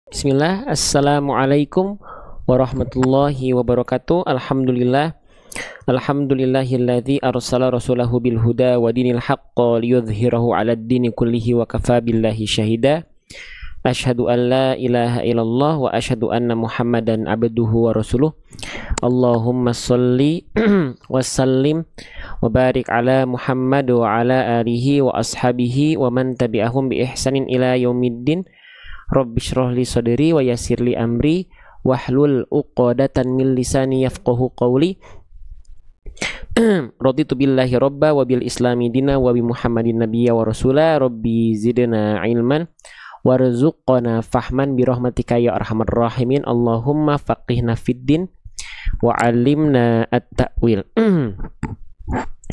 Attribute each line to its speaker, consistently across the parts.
Speaker 1: Bismillah, Assalamualaikum warahmatullahi wabarakatuh. Alhamdulillahilladzi arsala rasulahu bil huda wa dinil haqq liyudhhirahu 'alad dini kullihi wa kafa billahi syahida. Asyhadu an la ilaha illallah wa asyhadu anna Muhammadan abduhu wa rasuluh. Allahumma shalli wa sallim wa barik ala Muhammad wa ala alihi wa ashabihi wa man tabi'ahum bi ihsanin ila yaumiddin. Rabbi shrah li sadri wa yassir li amri wahlul 'uqdatan min lisani yafqahu qawli. Raditu billahi robba wa bil islami dina wa bi Muhammadin nabiyya wa rasula. Rabbi zidna ilman warzuqna fahman bi rahmatika ya arhamar rahimin. Allahumma faqihna fid din wa 'allimna at-ta'wil.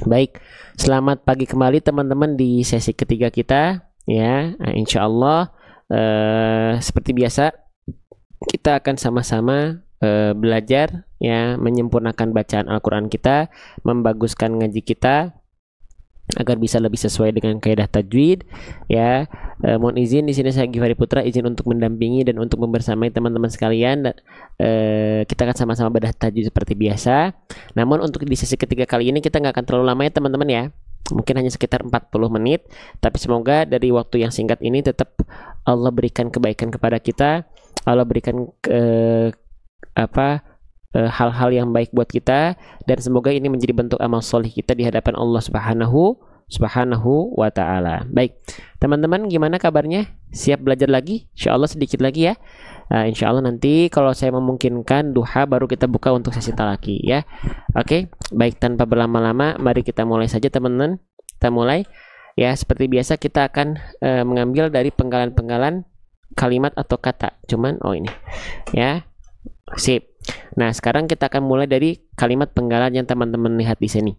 Speaker 1: Baik, selamat pagi kembali teman-teman di sesi ketiga kita ya. Insyaallah seperti biasa kita akan sama-sama belajar ya, menyempurnakan bacaan Al-Quran kita, membaguskan ngaji kita agar bisa lebih sesuai dengan kaidah tajwid ya. Mohon izin di sini saya Givari Putra izin untuk mendampingi dan untuk membersamai teman-teman sekalian. Kita akan sama-sama bedah tajwid seperti biasa. Namun untuk di sesi ketiga kali ini kita nggak akan terlalu lama ya teman-teman ya. Mungkin hanya sekitar 40 menit, tapi semoga dari waktu yang singkat ini tetap Allah berikan kebaikan kepada kita. Allah berikan hal-hal yang baik buat kita, dan semoga ini menjadi bentuk amal solih kita di hadapan Allah Subhanahu wa ta'ala. Baik, teman-teman gimana kabarnya? Siap belajar lagi? Insyaallah sedikit lagi ya. Insyaallah nanti kalau saya memungkinkan duha baru kita buka untuk sesi talaki ya. Oke, baik, tanpa berlama-lama mari kita mulai saja teman-teman. Kita mulai ya, seperti biasa kita akan mengambil dari penggalan-penggalan kalimat atau kata. Cuman ini ya. Sip. Nah, sekarang kita akan mulai dari kalimat penggalan yang teman-teman lihat di sini.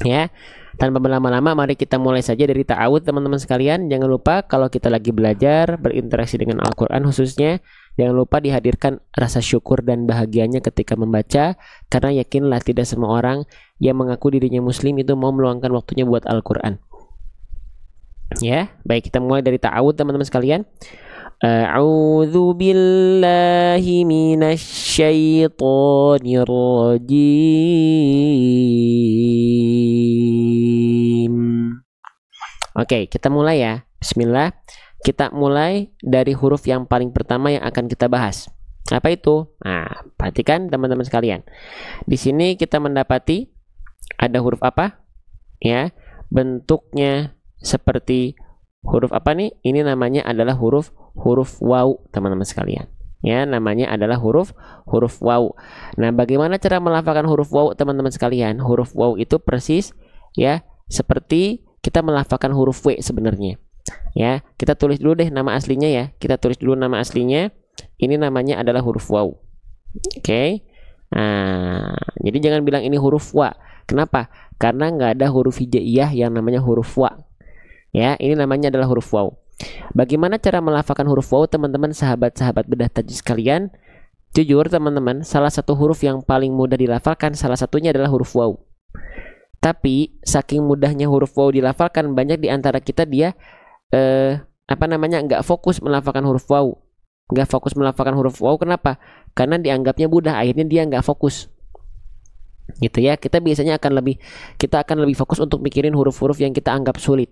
Speaker 1: Ya, tanpa berlama-lama mari kita mulai saja dari ta'awud teman-teman sekalian. Jangan lupa kalau kita lagi belajar berinteraksi dengan Al-Quran khususnya, jangan lupa dihadirkan rasa syukur dan bahagianya ketika membaca, karena yakinlah tidak semua orang yang mengaku dirinya muslim itu mau meluangkan waktunya buat Al-Quran. Ya, baik, kita mulai dari ta'awud teman-teman sekalian. A'udzu billahi minasy syaithanir rajim. Oke, kita mulai ya. Bismillah. Kita mulai dari huruf yang paling pertama yang akan kita bahas. Apa itu? Nah, perhatikan teman-teman sekalian. Di sini kita mendapati ada huruf apa? Ya, bentuknya seperti huruf apa nih? Ini namanya adalah huruf waw teman-teman sekalian. Ya, namanya adalah huruf waw. Nah, bagaimana cara melafalkan huruf waw teman-teman sekalian? Huruf waw itu persis ya seperti kita melafalkan huruf W sebenarnya. Ya, kita tulis dulu deh nama aslinya ya. Kita tulis dulu nama aslinya. Ini namanya adalah huruf waw. Oke. Nah, jadi jangan bilang ini huruf wa. Kenapa? Karena nggak ada huruf hijaiyah yang namanya huruf wa. Ya, ini namanya adalah huruf waw. Bagaimana cara melafalkan huruf waw teman-teman, sahabat-sahabat bedah tajwid sekalian? Jujur teman-teman, salah satu huruf yang paling mudah dilafalkan salah satunya adalah huruf waw. Tapi saking mudahnya huruf waw dilafalkan, banyak di antara kita dia nggak fokus melafalkan huruf waw. Nggak fokus melafalkan huruf waw. Kenapa? Karena dianggapnya mudah, akhirnya dia nggak fokus. Gitu ya. Kita akan lebih fokus untuk mikirin huruf-huruf yang kita anggap sulit.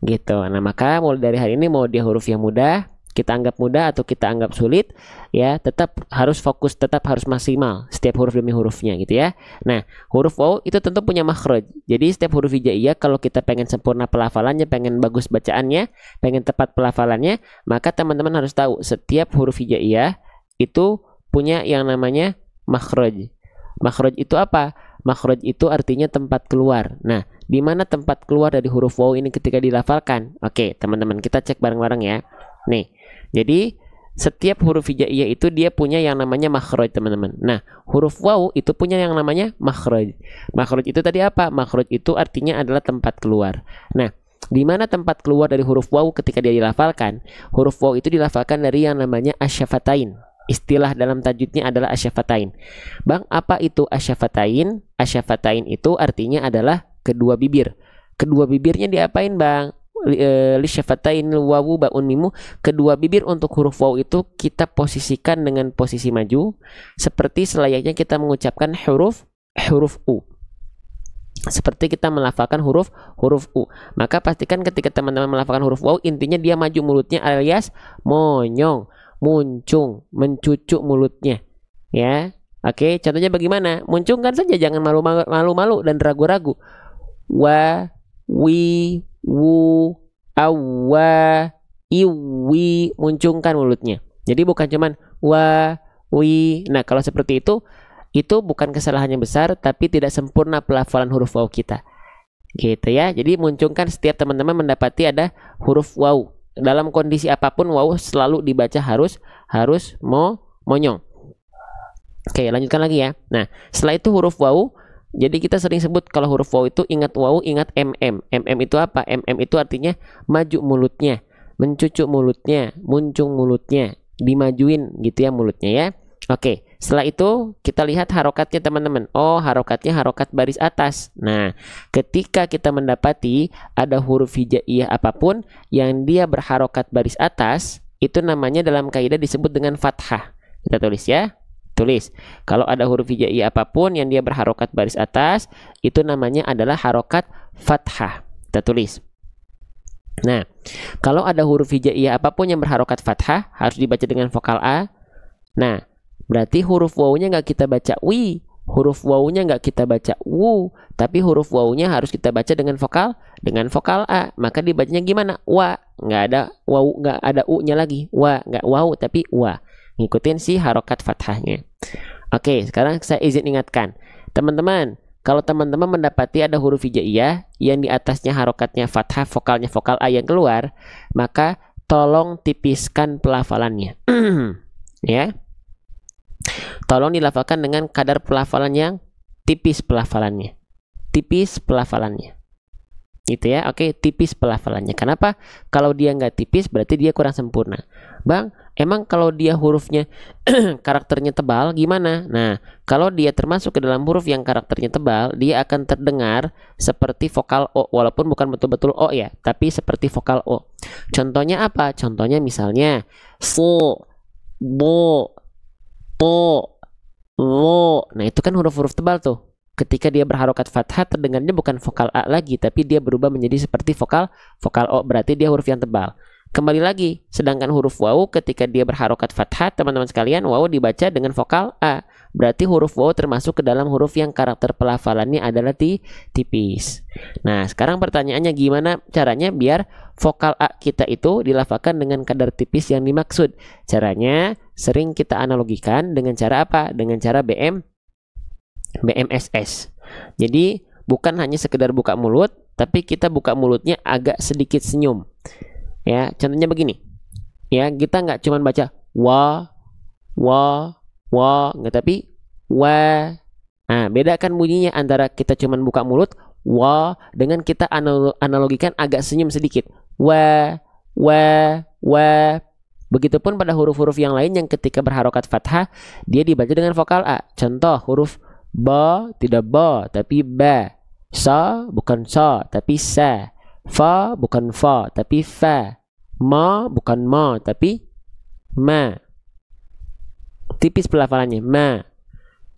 Speaker 1: Gitu. Nah, maka mulai dari hari ini mau dia huruf yang mudah, kita anggap mudah atau kita anggap sulit, ya tetap harus fokus, tetap harus maksimal setiap huruf demi hurufnya gitu ya. Nah, huruf waw itu tentu punya makhraj. Jadi setiap huruf hijaiyah kalau kita pengen sempurna pelafalannya, pengen bagus bacaannya, pengen tepat pelafalannya, maka teman-teman harus tahu setiap huruf hijaiyah itu punya yang namanya makhraj. Makhraj itu apa? Makhraj itu artinya tempat keluar. Nah, di mana tempat keluar dari huruf waw ini ketika dilafalkan? Oke, teman-teman, kita cek bareng-bareng ya. Nih, jadi setiap huruf hijaiyah itu dia punya yang namanya makhraj, teman-teman. Nah, huruf waw itu punya yang namanya makhraj. Makhraj itu tadi apa? Makhraj itu artinya adalah tempat keluar. Nah, di mana tempat keluar dari huruf waw ketika dia dilafalkan? Huruf waw itu dilafalkan dari yang namanya asyafatain. Istilah dalam tajwidnya adalah asyafatain. Bang, apa itu asyafatain? Asyafatain itu artinya adalah kedua bibir. Kedua bibirnya diapain, Bang? li syafatainil wawu baun mimu, kedua bibir untuk huruf waw itu kita posisikan dengan posisi maju seperti selayaknya kita mengucapkan huruf u. Seperti kita melafalkan huruf U. Maka pastikan ketika teman-teman melafalkan huruf waw, intinya dia maju mulutnya alias monyong, muncung, mencucuk mulutnya. Ya. Oke, contohnya bagaimana? Muncungkan saja, jangan malu-malu dan ragu-ragu. Wa, wi, wu, awa, iwi, muncungkan mulutnya. Jadi bukan cuman wa, wi. Nah, kalau seperti itu bukan kesalahannya besar, tapi tidak sempurna pelafalan huruf waw kita. Gitu ya. Jadi muncungkan setiap teman-teman mendapati ada huruf waw. Dalam kondisi apapun waw selalu dibaca harus monyong. Oke, lanjutkan lagi ya. Nah, setelah itu huruf waw, jadi kita sering sebut kalau huruf waw itu ingat waw, ingat mm. Mm itu apa? Mm itu artinya maju mulutnya, mencucuk mulutnya, muncung mulutnya, dimajuin gitu ya mulutnya ya. Oke, setelah itu kita lihat harokatnya teman-teman. Oh, harokatnya harokat baris atas. Nah, ketika kita mendapati ada huruf hijaiyah apapun yang dia berharokat baris atas, itu namanya dalam kaidah disebut dengan fathah. Kita tulis ya. Tulis. Kalau ada huruf hijaiyah apapun yang dia berharokat baris atas, itu namanya adalah harokat fathah. Kita tulis. Nah, kalau ada huruf hijaiyah apapun yang berharokat fathah, harus dibaca dengan vokal A. Nah, berarti huruf wawunya nggak kita baca wi, huruf wawunya nggak kita baca wu, tapi huruf wawunya harus kita baca dengan vokal A. Maka dibacanya gimana? Wa, nggak ada wawu, nggak ada u-nya lagi. Wa, nggak wawu tapi wa. Ngikutin si harokat fathahnya. Oke, sekarang saya izin ingatkan, teman-teman. Kalau teman-teman mendapati ada huruf hijaiyah yang di atasnya harokatnya fathah, vokalnya vokal A yang keluar, maka tolong tipiskan pelafalannya. Ya. Tolong dilafalkan dengan kadar pelafalan yang tipis pelafalannya. Tipis pelafalannya. Gitu ya. Oke, tipis pelafalannya. Kenapa? Kalau dia nggak tipis berarti dia kurang sempurna. Bang, emang kalau dia hurufnya karakternya tebal gimana? Nah, kalau dia termasuk ke dalam huruf yang karakternya tebal, dia akan terdengar seperti vokal O, walaupun bukan betul-betul O ya, tapi seperti vokal O. Contohnya apa? Contohnya misalnya so, bo, to, lo. Nah, itu kan huruf-huruf tebal tuh. Ketika dia berharokat fathah, terdengarnya bukan vokal A lagi, tapi dia berubah menjadi seperti vokal O, berarti dia huruf yang tebal. Kembali lagi, sedangkan huruf waw ketika dia berharokat fathah, teman-teman sekalian, waw dibaca dengan vokal A. Berarti huruf waw termasuk ke dalam huruf yang karakter pelafalannya adalah tipis. Nah, sekarang pertanyaannya gimana caranya biar vokal A kita itu dilafalkan dengan kadar tipis yang dimaksud? Caranya sering kita analogikan dengan cara apa? Dengan cara BMSS. Jadi bukan hanya sekedar buka mulut, tapi kita buka mulutnya agak sedikit senyum. Ya, contohnya begini. Ya, kita nggak cuma baca wa, nggak, tapi wa. Nah, bedakan bunyinya antara kita cuma buka mulut wa dengan kita analogikan agak senyum sedikit. Wa. Begitupun pada huruf-huruf yang lain yang ketika berharokat fathah, dia dibaca dengan vokal A. Contoh huruf ba, tidak ba, tapi ba. Sa, bukan sa, tapi sa. Fa, bukan fa, tapi fa. Ma, bukan ma, tapi ma. Tipis pelafalannya, ma.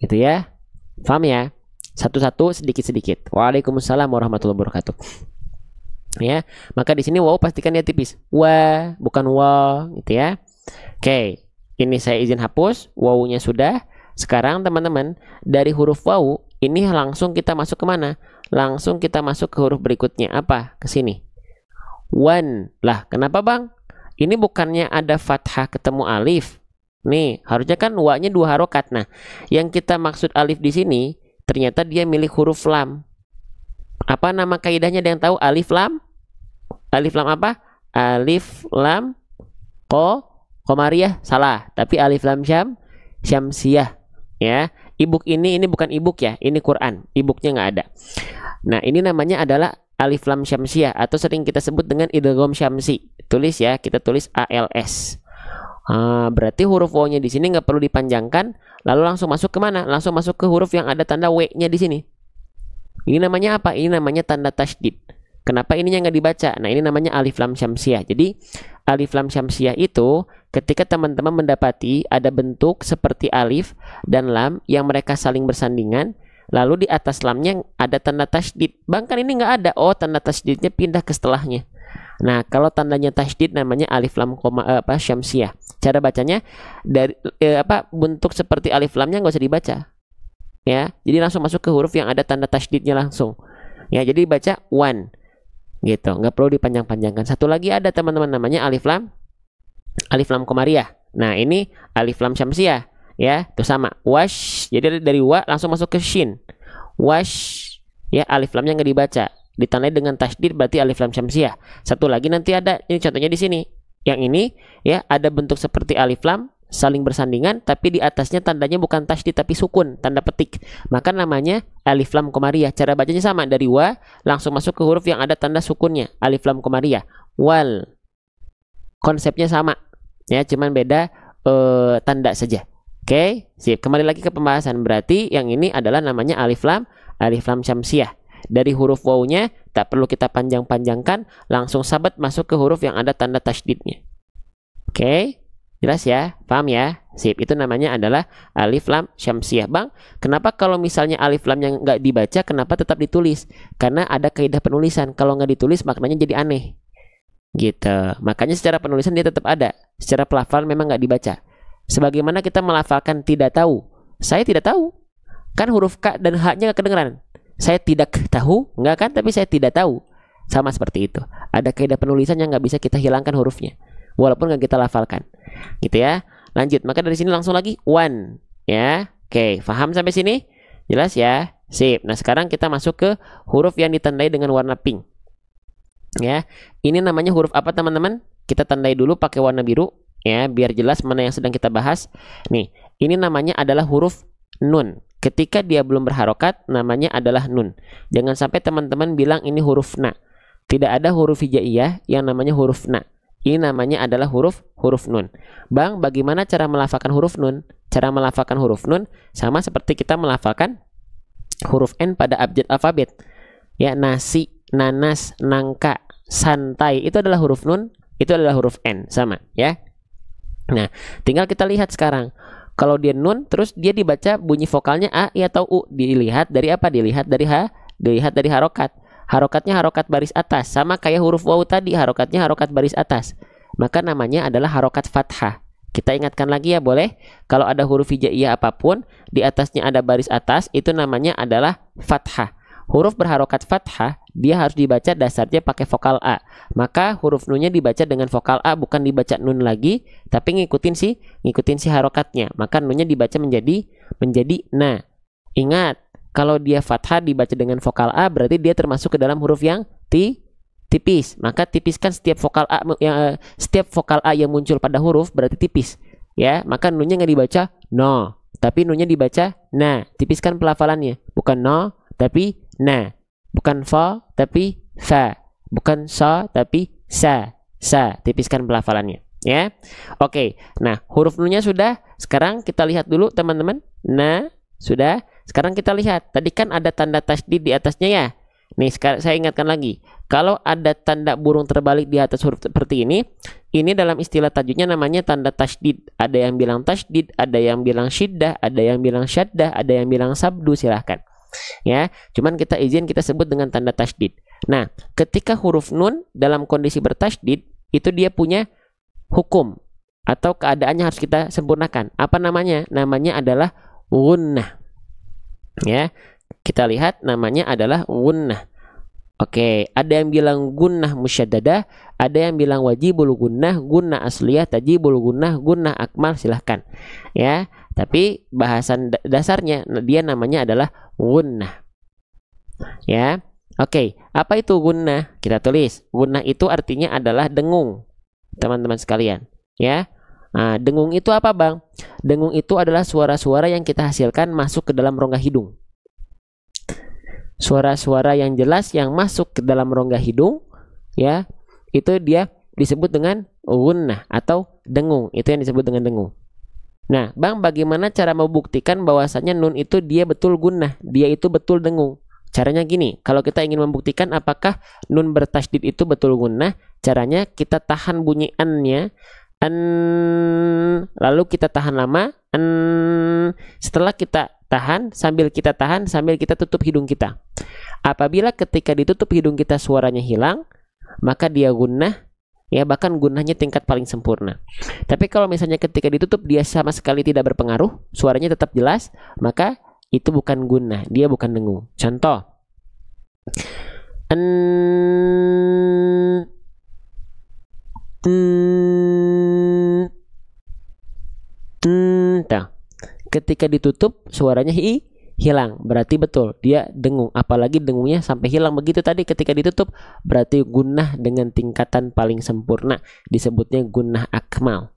Speaker 1: Gitu ya. Paham ya? Satu-satu, sedikit-sedikit. Waalaikumsalam warahmatullahi wabarakatuh. Ya, maka di sini waw pastikan dia tipis. Wa, bukan wa, gitu ya. Oke, ini saya izin hapus. Wawunya sudah. Sekarang teman-teman, dari huruf waw ini langsung kita masuk ke mana? Langsung kita masuk ke huruf berikutnya. Apa? Ke sini. Wan. Lah, kenapa bang? Ini bukannya ada fathah ketemu alif. Nih, harusnya kan wa-nya 2 harokat. Nah, yang kita maksud alif di sini, ternyata dia milik huruf lam. Apa nama kaidahnya ada yang tahu? Alif lam? Alif lam apa? Alif lam Qamariyah. Salah. Tapi alif lam syamsiyah. Ya, ebook ini bukan ebook ya, ini Quran. Ebooknya nggak ada. Nah, ini namanya adalah alif lam syamsiyah atau sering kita sebut dengan idgham syamsi. Tulis ya, kita tulis ALS. Berarti huruf waw-nya di sini nggak perlu dipanjangkan, lalu langsung masuk ke mana? Langsung masuk ke huruf yang ada tanda W-nya di sini. Ini namanya apa? Ini namanya tanda tasydid. Kenapa ininya nggak dibaca? Nah, ini namanya alif lam syamsiah. Jadi alif lam syamsiah itu ketika teman-teman mendapati ada bentuk seperti alif dan lam yang mereka saling bersandingan, lalu di atas lamnya ada tanda tasydid. Bang, kan ini nggak ada. Oh, tanda tasydidnya pindah ke setelahnya. Nah, kalau tandanya tasydid namanya alif lam syamsiah. Cara bacanya dari bentuk seperti alif lamnya nggak usah dibaca. Ya, jadi langsung masuk ke huruf yang ada tanda tasydidnya langsung. Ya, jadi baca one. Gitu, nggak perlu dipanjang-panjangkan. Satu lagi ada teman-teman namanya alif lam komariah. Nah, ini alif lam syamsiah, ya, itu sama. Wash, jadi dari wa langsung masuk ke shin. Wash, ya, alif lamnya nggak dibaca, ditandai dengan tasydid, berarti alif lam syamsiah. Satu lagi nanti ada, ini contohnya di sini. Yang ini, ya, ada bentuk seperti alif lam saling bersandingan, tapi di atasnya tandanya bukan tasydid tapi sukun, tanda petik. Maka namanya alif lam komariah. Cara bacanya sama, dari wa langsung masuk ke huruf yang ada tanda sukunnya, alif lam komariah. Wal. Konsepnya sama, ya, cuman beda tanda saja. Oke, sip. Kembali lagi ke pembahasan. Berarti yang ini adalah namanya alif lam syamsiah. Dari huruf wawunya tak perlu kita panjang-panjangkan, langsung sabat masuk ke huruf yang ada tanda tasydidnya. Oke. Jelas ya? Paham ya? Sip, itu namanya adalah alif lam syamsiah. Bang, kenapa kalau misalnya alif lam yang nggak dibaca, kenapa tetap ditulis? Karena ada kaidah penulisan. Kalau nggak ditulis maknanya jadi aneh. Gitu. Makanya secara penulisan dia tetap ada. Secara pelafalan memang nggak dibaca. Sebagaimana kita melafalkan tidak tahu. Saya tidak tahu. Kan huruf K dan H-nya nggak kedengeran. Saya tidak tahu, nggak kan? Tapi saya tidak tahu. Sama seperti itu. Ada kaidah penulisan yang nggak bisa kita hilangkan hurufnya. Walaupun nggak kita lafalkan, gitu ya. Lanjut, maka dari sini langsung lagi one, ya. Oke, paham sampai sini? Jelas ya? Sip. Nah, sekarang kita masuk ke huruf yang ditandai dengan warna pink. Ya, ini namanya huruf apa teman-teman? Kita tandai dulu pakai warna biru, ya, biar jelas mana yang sedang kita bahas. Nih, ini namanya adalah huruf nun. Ketika dia belum berharokat, namanya adalah nun. Jangan sampai teman-teman bilang ini huruf na. Tidak ada huruf hijaiyah yang namanya huruf na. Ini namanya adalah huruf nun. Bang, bagaimana cara melafalkan huruf nun? Cara melafalkan huruf nun sama seperti kita melafalkan huruf N pada abjad alfabet. Ya, nasi, nanas, nangka, santai, itu adalah huruf nun, itu adalah huruf N, sama, ya. Nah, tinggal kita lihat sekarang. Kalau dia nun, terus dia dibaca bunyi vokalnya A atau U. Dilihat dari apa? Dilihat dari dilihat dari harokat. Harokatnya harokat baris atas, sama kayak huruf waw tadi, harokatnya harokat baris atas. Maka namanya adalah harokat fathah. Kita ingatkan lagi ya, boleh? Kalau ada huruf hijaiyah apapun, di atasnya ada baris atas, itu namanya adalah fathah. Huruf berharokat fathah, dia harus dibaca dasarnya pakai vokal A. Maka huruf nunnya dibaca dengan vokal A, bukan dibaca nun lagi, tapi ngikutin si harokatnya. Maka nunnya dibaca menjadi na. Ingat, kalau dia fathah dibaca dengan vokal A, berarti dia termasuk ke dalam huruf yang tipis. Maka tipiskan setiap vokal A yang muncul pada huruf berarti tipis. Ya, maka nunnya nggak dibaca no, tapi nunnya dibaca na. Tipiskan pelafalannya, bukan no, tapi na. Bukan fa, tapi fa. Bukan sa, tapi sa. Tipiskan pelafalannya. Ya, oke. Nah, huruf nunnya sudah. Sekarang kita lihat dulu teman-teman. Nah, sudah. Sekarang kita lihat, tadi kan ada tanda tasydid di atasnya ya. Nih, sekarang saya ingatkan lagi. Kalau ada tanda burung terbalik di atas huruf seperti ini dalam istilah tajwidnya namanya tanda tasydid. Ada yang bilang tasydid, ada yang bilang syiddah, ada yang bilang syaddah, ada yang bilang sabdu, silahkan. Ya, cuman kita sebut dengan tanda tasydid. Nah, ketika huruf nun dalam kondisi bertasydid, itu dia punya hukum atau keadaannya harus kita sempurnakan. Apa namanya? Namanya adalah gunnah. Ya, kita lihat namanya adalah gunnah. Oke, ada yang bilang gunnah musyaddadah, ada yang bilang wajibul gunnah, gunnah asliyah, tajibul gunnah akmal, silahkan. Ya, tapi bahasan dasarnya dia namanya adalah gunnah. Ya, oke, apa itu gunnah? Kita tulis. Gunnah itu artinya adalah dengung, teman-teman sekalian. Ya, nah, dengung itu apa, Bang? Dengung itu adalah suara-suara yang kita hasilkan masuk ke dalam rongga hidung. Suara-suara yang jelas yang masuk ke dalam rongga hidung, ya, itu dia disebut dengan gunnah atau dengung. Itu yang disebut dengan dengung. Nah, Bang, bagaimana cara membuktikan bahwasanya nun itu dia betul gunnah, dia itu betul dengung? Caranya gini, kalau kita ingin membuktikan apakah nun bertasydid itu betul gunnah, caranya kita tahan bunyi an-nya, an, lalu kita tahan lama, an. Setelah kita tahan, sambil kita tutup hidung kita. Apabila ketika ditutup hidung kita suaranya hilang, maka dia gunnah, ya, bahkan gunnahnya tingkat paling sempurna. Tapi kalau misalnya ketika ditutup dia sama sekali tidak berpengaruh, suaranya tetap jelas, maka itu bukan gunnah, dia bukan dengung. Contoh, ketika ditutup suaranya hilang, berarti betul dia dengung. Apalagi dengungnya sampai hilang begitu tadi ketika ditutup, berarti gunnah dengan tingkatan paling sempurna, disebutnya gunnah akmal,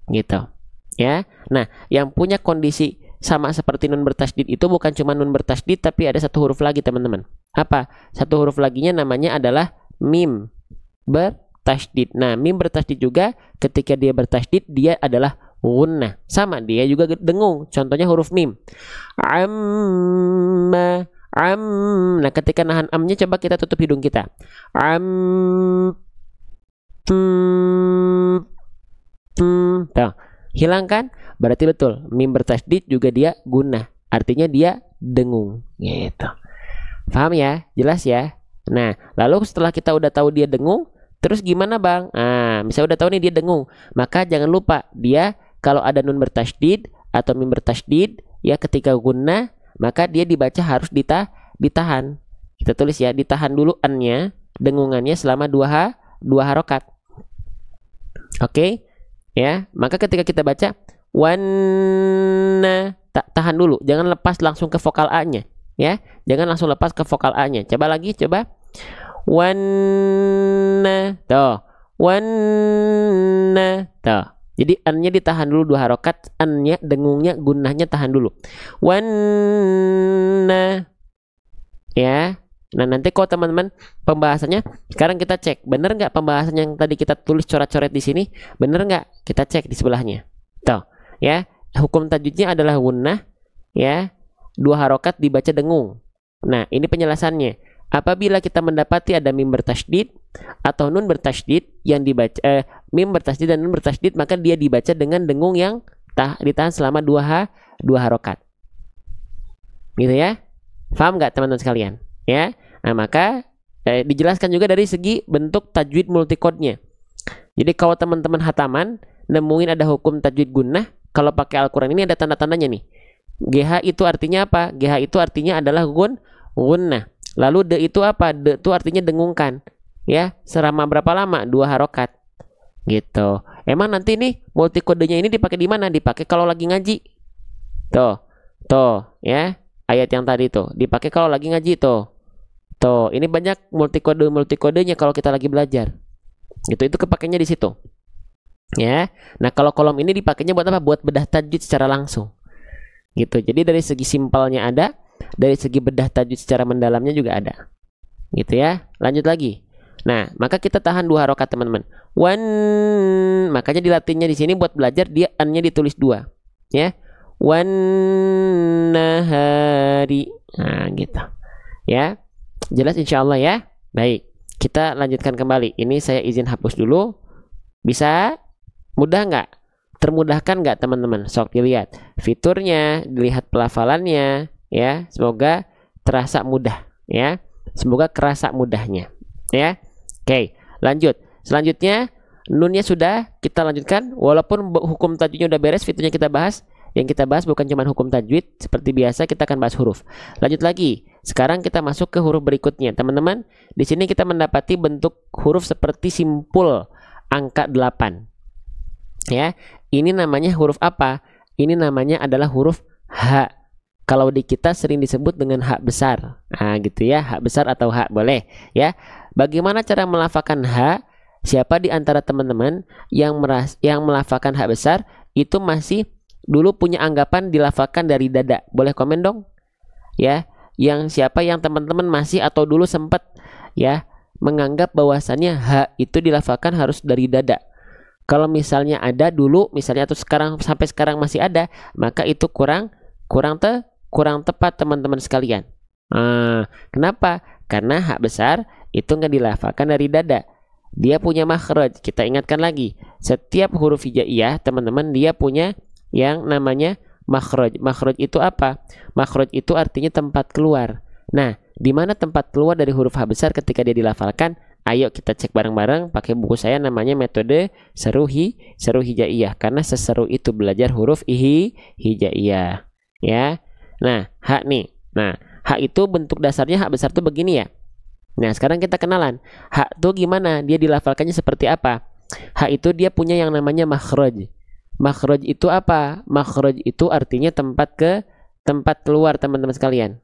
Speaker 1: gitu ya. Nah, yang punya kondisi sama seperti nun bertasydid itu bukan cuma nun bertasydid, tapi ada satu huruf lagi teman-teman. Apa? Satu huruf laginya namanya adalah mim bertasydid. Nah, mim bertasydid juga ketika dia bertasydid dia adalah gunnah. Sama, dia juga dengung. Contohnya huruf mim. Amma, am. Nah, ketika nahan amnya coba kita tutup hidung kita. Am, tuh, hilang kan? Berarti betul, mim bertasydid juga dia gunnah. Artinya dia dengung, gitu. Paham ya? Jelas ya? Nah, lalu setelah kita udah tahu dia dengung, terus gimana bang? Nah, misalnya udah tahu nih dia dengung, maka jangan lupa dia kalau ada nun bertasydid atau mim bertasydid, ya ketika gunnah, maka dia dibaca harus ditahan. Kita tulis ya, ditahan dulu an-nya, dengungannya selama dua harokat. Oke? Ya, maka ketika kita baca wanna, tahan dulu, jangan lepas langsung ke vokal A-nya, ya. Jangan langsung lepas ke vokal A-nya. Coba lagi, coba. Wanna, tuh. Wanna, tuh. Jadi an-nya ditahan dulu 2 harokat, an-nya, dengungnya, gunnahnya tahan dulu. Wanna. Ya. Nah, nanti kalau teman-teman pembahasannya, sekarang kita cek, bener nggak pembahasan yang tadi kita tulis coret-coret di sini? Bener nggak? Kita cek di sebelahnya. Tuh, ya. Hukum tajwidnya adalah gunnah, ya. 2 harokat dibaca dengung. Nah, ini penjelasannya. Apabila kita mendapati ada mim bertasydid atau nun bertasydid yang dibaca mim bertasydid dan nun bertasydid, maka dia dibaca dengan dengung yang ditahan selama 2 harokat. Gitu ya. Paham nggak teman-teman sekalian? Ya. Nah, maka dijelaskan juga dari segi bentuk tajwid multicode-nya. Jadi kalau teman-teman hataman nemuin ada hukum tajwid gunnah, kalau pakai Al-Qur'an ini ada tanda-tandanya nih. GH itu artinya apa? GH itu artinya adalah gunnah. Lalu de itu apa? De itu artinya dengungkan. Ya, selama berapa lama? 2 harokat. Gitu. Emang nanti nih multikodenya ini dipakai di mana? Dipakai kalau lagi ngaji. Tuh. Tuh, ya. Ayat yang tadi tuh dipakai kalau lagi ngaji tuh. Tuh, ini banyak multikodenya kalau kita lagi belajar. Itu kepakainya di situ. Ya. Nah, kalau kolom ini dipakainya buat apa? Buat bedah tajwid secara langsung. Gitu. Jadi dari segi simpelnya ada, dari segi bedah tajwid secara mendalamnya juga ada. Gitu ya. Lanjut lagi. Nah, maka kita tahan 2 harokat teman-teman. Wan, makanya di latinnya di sini buat belajar dia an-nya ditulis 2. Ya. Wan nahari. Nah, gitu. Ya. Jelas insyaallah ya. Baik. Kita lanjutkan kembali. Ini saya izin hapus dulu. Bisa? Mudah nggak? Termudahkan nggak teman-teman? Sok dilihat fiturnya, dilihat pelafalannya, ya. Semoga terasa mudah, ya. Semoga kerasa mudahnya, ya. Oke, lanjut. Selanjutnya nunnya sudah kita lanjutkan. Walaupun hukum tajwidnya udah beres, fiturnya kita bahas. Yang kita bahas bukan cuma hukum tajwid, seperti biasa kita akan bahas huruf. Lanjut lagi. Sekarang kita masuk ke huruf berikutnya, teman-teman. Di sini kita mendapati bentuk huruf seperti simpul angka 8. Ya, ini namanya huruf apa? Ini namanya adalah huruf H. Kalau di kita sering disebut dengan H besar. Nah, gitu ya, H besar atau H boleh, ya. Bagaimana cara melafalkan H? Siapa di antara teman-teman yang melafalkan H besar itu masih dulu punya anggapan dilafalkan dari dada? Boleh komen dong. Ya, siapa yang teman-teman masih atau dulu sempat ya menganggap bahwasannya H itu dilafalkan harus dari dada. Kalau misalnya ada dulu, misalnya atau sekarang sampai sekarang masih ada, maka itu kurang tepat teman-teman sekalian. Kenapa? Karena hak besar itu nggak dilafalkan dari dada. Dia punya makhraj. Kita ingatkan lagi, setiap huruf hijaiyah teman-teman dia punya yang namanya makhraj. Makhraj itu apa? Makhraj itu artinya tempat keluar. Nah, di mana tempat keluar dari huruf hak besar ketika dia dilafalkan? Ayo kita cek bareng-bareng pakai buku saya, namanya metode seru hijaiyah, karena seseru itu belajar huruf hijaiyah ya. Nah, hak nih. Nah, hak itu bentuk dasarnya hak besar tuh begini ya. Nah, sekarang kita kenalan. Hak tuh gimana? Dia dilafalkannya seperti apa? Hak itu dia punya yang namanya makhraj. Makhraj itu apa? Makhraj itu artinya tempat keluar teman-teman sekalian.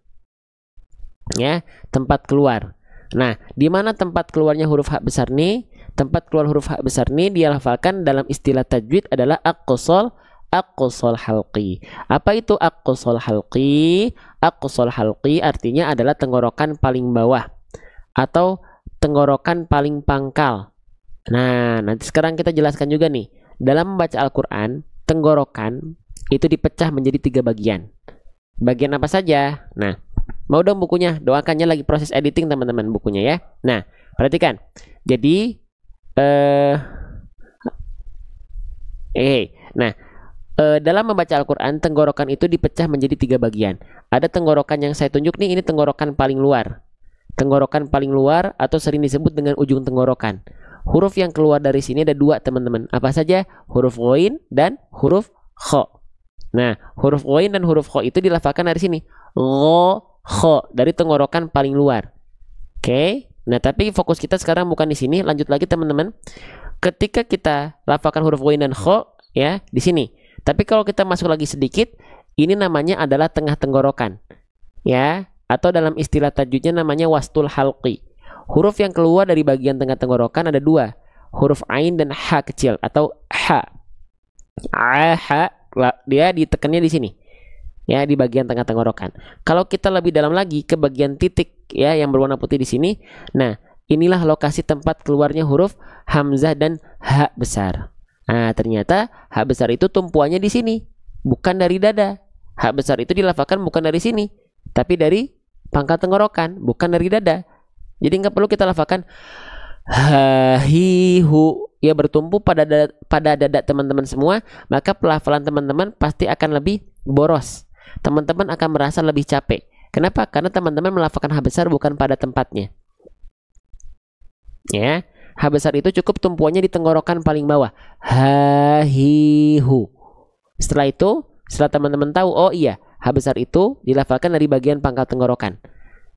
Speaker 1: Ya, tempat keluar. Nah, di mana tempat keluarnya huruf hak besar nih? Tempat keluar huruf hak besar nih dia lafalkan dalam istilah tajwid adalah aqsal halqi. Apa itu aqsal halqi? Aqsal halqi artinya adalah tenggorokan paling bawah atau tenggorokan paling pangkal. Nah, nanti sekarang kita jelaskan juga nih. Dalam membaca Al-Qur'an, tenggorokan itu dipecah menjadi 3 bagian. Bagian apa saja? Nah, mau dong bukunya, doakannya lagi proses editing teman-teman bukunya ya. Nah, perhatikan. Jadi dalam membaca Al-Quran, tenggorokan itu dipecah menjadi 3 bagian. Ada tenggorokan yang saya tunjuk nih, ini tenggorokan paling luar. Tenggorokan paling luar atau sering disebut dengan ujung tenggorokan. Huruf yang keluar dari sini ada 2 teman-teman. Apa saja? Huruf ghain dan huruf kha. Nah, huruf ghain dan huruf kha itu dilafalkan dari sini. Kho dari tenggorokan paling luar. Oke. Nah, tapi fokus kita sekarang bukan di sini. Lanjut lagi teman-teman. Ketika kita lafalkan huruf ghain dan kho ya di sini. Tapi kalau kita masuk lagi sedikit, ini namanya adalah tengah tenggorokan. Ya, atau dalam istilah tajwidnya namanya wastul halqi. Huruf yang keluar dari bagian tengah tenggorokan ada 2. Huruf ain dan ha kecil atau ha. Ha dia ditekannya di sini. Ya, di bagian tengah tenggorokan. Kalau kita lebih dalam lagi ke bagian titik ya yang berwarna putih di sini. Nah, inilah lokasi tempat keluarnya huruf hamzah dan ha besar. Nah, ternyata ha besar itu tumpuannya di sini, bukan dari dada. Ha besar itu dilafalkan bukan dari sini, tapi dari pangkal tenggorokan, bukan dari dada. Jadi nggak perlu kita lafalkan ha hi hu ya bertumpu pada dada teman-teman semua, maka pelafalan teman-teman pasti akan lebih boros. Teman-teman akan merasa lebih capek. Kenapa? Karena teman-teman melafalkan ha besar bukan pada tempatnya. Ya, ha besar itu cukup tumpuannya di tenggorokan paling bawah. Ha hi hu. Setelah itu, setelah teman-teman tahu, oh iya, ha besar itu dilafalkan dari bagian pangkal tenggorokan.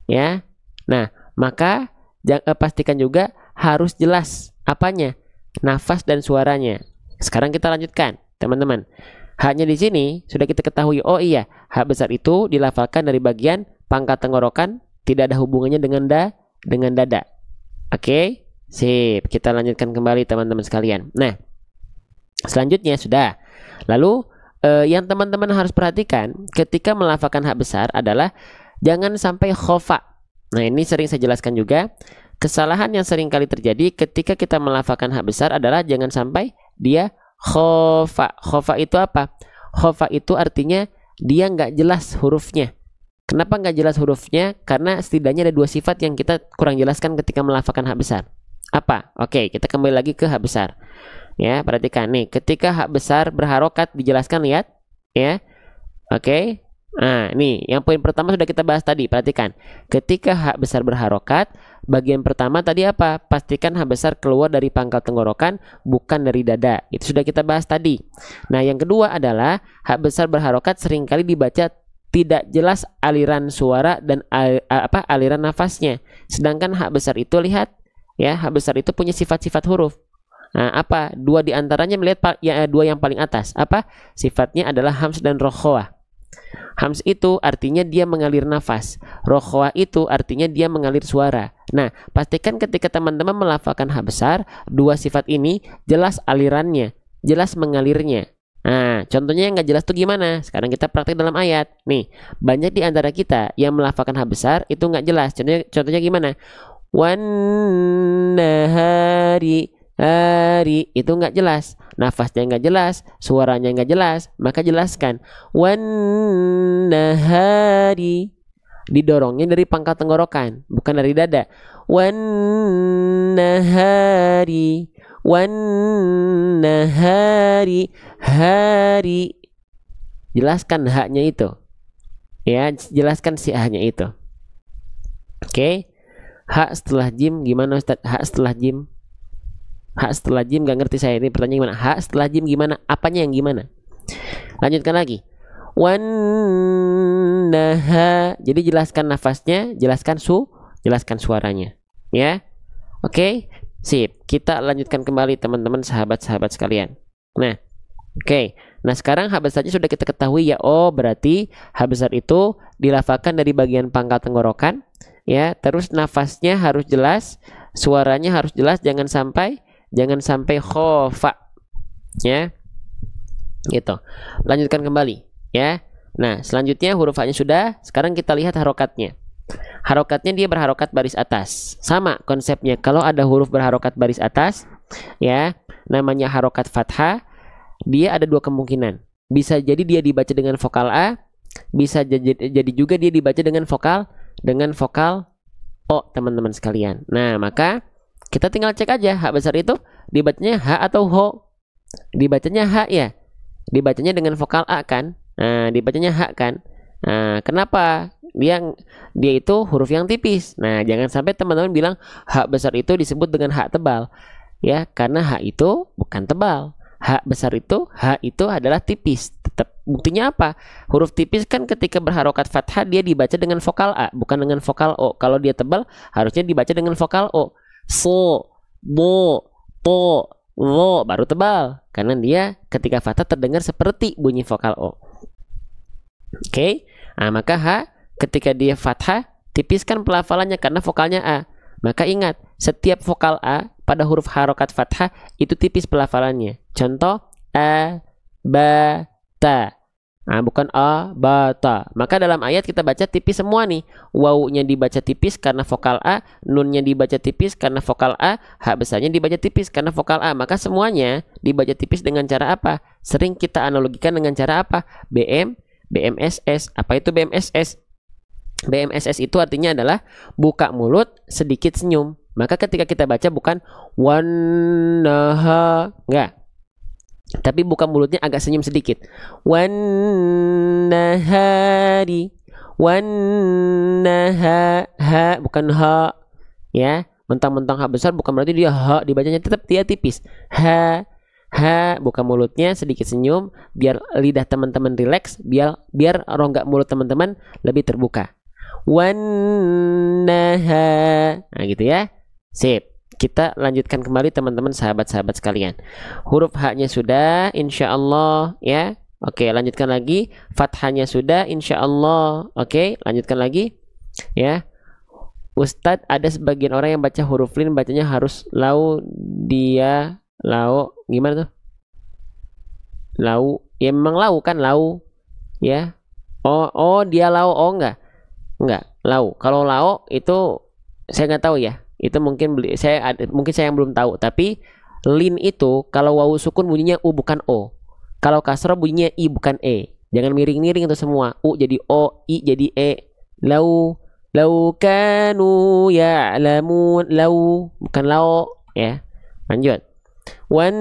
Speaker 1: Ya. Nah, maka pastikan juga harus jelas apanya? Nafas dan suaranya. Sekarang kita lanjutkan, teman-teman. Haknya di sini sudah kita ketahui. Oh iya, hak besar itu dilafalkan dari bagian pangkal tenggorokan, tidak ada hubungannya dengan dada. Oke, sip. Kita lanjutkan kembali teman-teman sekalian. Nah, selanjutnya sudah. Lalu yang teman-teman harus perhatikan ketika melafalkan hak besar adalah jangan sampai khofa. Nah, ini sering saya jelaskan juga. Kesalahan yang sering kali terjadi ketika kita melafalkan hak besar adalah jangan sampai dia khofa. Khofa itu apa? Khofa itu artinya dia nggak jelas hurufnya. Kenapa nggak jelas hurufnya? Karena setidaknya ada 2 sifat yang kita kurang jelaskan ketika melafalkan hak besar. Apa? Oke, kita kembali lagi ke hak besar. Ya, perhatikan nih, ketika hak besar berharokat dijelaskan, lihat ya. Oke. Nah, nih yang poin pertama sudah kita bahas tadi. Perhatikan, ketika hak besar berharokat, bagian pertama tadi apa? Pastikan hak besar keluar dari pangkal tenggorokan, bukan dari dada. Itu sudah kita bahas tadi. Nah, yang kedua adalah hak besar berharokat seringkali dibaca tidak jelas aliran suara dan aliran nafasnya. Sedangkan hak besar itu, lihat ya, hak besar itu punya sifat-sifat huruf. Nah, apa? 2 diantaranya melihat ya, 2 yang paling atas. Apa? Sifatnya adalah hams dan rokhoah. Hams itu artinya dia mengalir nafas. Rokhoah itu artinya dia mengalir suara. Nah, pastikan ketika teman-teman melafalkan hak besar, 2 sifat ini jelas alirannya, jelas mengalirnya. Nah, contohnya yang nggak jelas tuh gimana? Sekarang kita praktek dalam ayat. Nih, banyak di antara kita yang melafalkan hak besar itu nggak jelas. Contohnya gimana? Wan nahari, hari itu nggak jelas, nafasnya nggak jelas, suaranya nggak jelas. Maka jelaskan wan nahari. didorongnya dari pangkal tenggorokan, bukan dari dada. Wan nahari, wan nahari, hari. Jelaskan haknya itu. Ya, jelaskan si haknya itu. Oke. Hak setelah jim gimana Ustaz? Hak setelah jim? Hak setelah jim gak ngerti saya, ini pertanyaan gimana? Hak setelah jim gimana? Apanya yang gimana? Lanjutkan lagi. Wan naha. Jadi jelaskan nafasnya, jelaskan suaranya. Ya. Oke. Sip. Kita lanjutkan kembali teman-teman sahabat-sahabat sekalian. Nah, oke. Nah, sekarang hak besarnya sudah kita ketahui ya. Oh, berarti hak besar itu dilafalkan dari bagian pangkal tenggorokan, ya. Terus nafasnya harus jelas, suaranya harus jelas, jangan sampai khofa, ya. Gitu. Lanjutkan kembali, ya. Nah, selanjutnya huruf H-nya sudah. Sekarang kita lihat harokatnya. Harokatnya dia berharokat baris atas. Sama konsepnya. Kalau ada huruf berharokat baris atas, ya, namanya harokat fathah. Dia ada dua kemungkinan. Bisa jadi dia dibaca dengan vokal A, bisa jadi juga dia dibaca dengan vokal O, teman-teman sekalian. Nah, maka kita tinggal cek aja hak besar itu dibacanya H atau Ho. Dibacanya H ya. Dibacanya dengan vokal A kan? Nah, dibacanya H kan? Nah, kenapa? Dia itu huruf yang tipis. Nah, jangan sampai teman-teman bilang hak besar itu disebut dengan hak tebal. Ya, karena H itu bukan tebal. Hak besar itu, H itu adalah tipis. Tetap buktinya apa? Huruf tipis kan ketika berharokat fathah dia dibaca dengan vokal A, bukan dengan vokal O. Kalau dia tebal harusnya dibaca dengan vokal O. So, bo, to, lo baru tebal. Karena dia ketika fathah terdengar seperti bunyi vokal O. Oke. Nah, maka H ketika dia fathah tipiskan pelafalannya karena vokalnya A. Maka ingat, setiap vokal A pada huruf harokat fathah itu tipis pelafalannya. Contoh A, ba, ta. Nah, bukan A, ba, ta. Maka dalam ayat kita baca tipis semua nih. Wawunya dibaca tipis karena vokal A, nunnya dibaca tipis karena vokal A, hak besarnya dibaca tipis karena vokal A. Maka semuanya dibaca tipis dengan cara apa? Sering kita analogikan dengan cara apa? BMSS. Apa itu BMSS? BMSS itu artinya adalah buka mulut sedikit senyum. Maka ketika kita baca bukan wanaha, enggak, tapi buka mulutnya agak senyum sedikit. Wanahari, wanaha, ha bukan ha, ya. Mentang-mentang ha besar bukan berarti dia ha, dibacanya tetap dia tipis. Ha, buka mulutnya sedikit senyum biar lidah teman-teman rileks, biar rongga mulut teman-teman lebih terbuka. Wannaha. Nah, gitu ya. Sip. Kita lanjutkan kembali teman-teman sahabat-sahabat sekalian. Huruf H-nya sudah, insya Allah, ya. Oke, lanjutkan lagi. Fathahnya sudah, insya Allah. Oke, lanjutkan lagi, ya. Ustadz, ada sebagian orang yang baca huruf lin bacanya harus lau, dia, lau. Gimana tuh? Lau. Ya memang lau kan, lau. Ya. Oh, dia lau. Oh, enggak, lau. Kalau lau itu saya nggak tahu ya. Itu mungkin saya yang belum tahu. Tapi lin itu kalau wawu sukun bunyinya u bukan o. Kalau kasroh bunyinya i bukan e. Jangan miring-miring itu semua. U jadi o, i jadi e. Lau kanu ya'lamun. Lau bukan lau ya. Lanjut. Wannaha.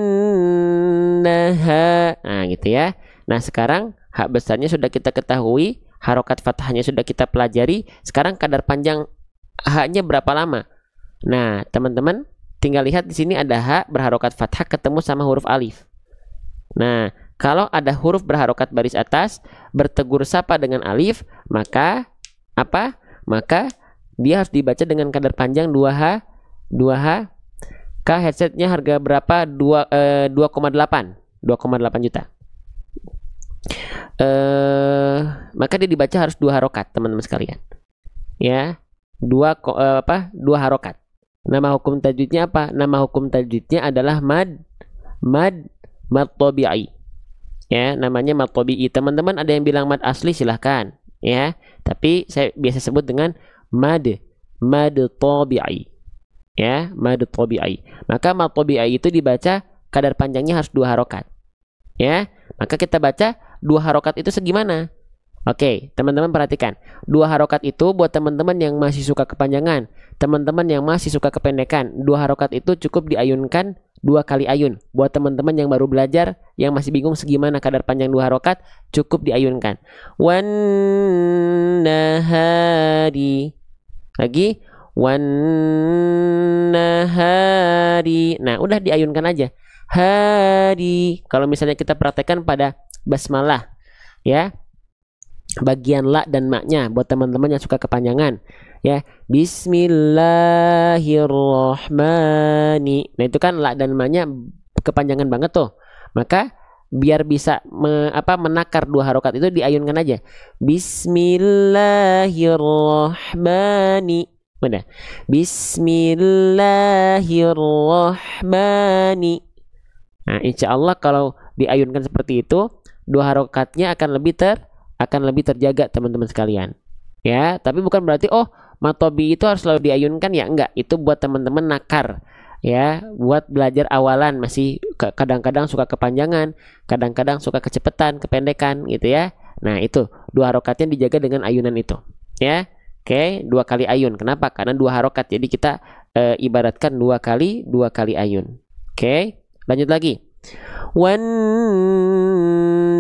Speaker 1: Nah, gitu ya. Nah, sekarang hak besarnya sudah kita ketahui. Harokat fathahnya sudah kita pelajari. Sekarang kadar panjang H-nya berapa lama? Nah, teman-teman tinggal lihat di sini ada H berharokat fathah ketemu sama huruf alif. Nah, kalau ada huruf berharokat baris atas bertegur sapa dengan alif, maka apa? Maka dia harus dibaca dengan kadar panjang 2H. Headsetnya harga berapa? 2,8 juta. Maka dia dibaca harus 2 harokat, teman-teman sekalian. Ya, 2 harokat. Nama hukum tajwidnya apa? Nama hukum tajwidnya adalah mad tabi'i. Ya, namanya mad tabi'i. Teman-teman ada yang bilang mad asli silahkan, ya. Tapi saya biasa sebut dengan mad tabi'i. Ya, mad tabi'i. Maka mad tabi'i itu dibaca kadar panjangnya harus 2 harokat. Ya, maka kita baca 2 harokat itu segimana? Oke, teman-teman perhatikan. Dua harokat itu buat teman-teman yang masih suka kepanjangan, teman-teman yang masih suka kependekan. Dua harokat itu cukup diayunkan 2 kali ayun. Buat teman-teman yang baru belajar, yang masih bingung segimana kadar panjang dua harokat, cukup diayunkan. Wan nahari. Lagi. Wan nahari. Nah, udah diayunkan aja. Hari. Kalau misalnya kita praktekkan pada basmalah, ya. Bagian la dan maknya buat teman-teman yang suka kepanjangan, ya. Bismillahirrohmani. Nah, itu kan la dan maknya kepanjangan banget tuh. Maka biar bisa menakar dua harokat itu diayunkan aja. Bismillahirrohmani. Udah. Bismillahirrohmani. Nah, insya Allah kalau diayunkan seperti itu, dua harokatnya akan lebih terjaga teman-teman sekalian, ya. Tapi bukan berarti matobi itu harus selalu diayunkan, ya enggak. Itu buat teman-teman nakar, ya, buat belajar awalan, masih kadang-kadang suka kepanjangan, kadang-kadang suka kecepatan, kependekan gitu ya. Nah, itu dua harokatnya dijaga dengan ayunan itu, ya. Oke, 2 kali ayun. Kenapa? Karena dua harokat, jadi kita ibaratkan 2 kali ayun. Oke, lanjut lagi. Wan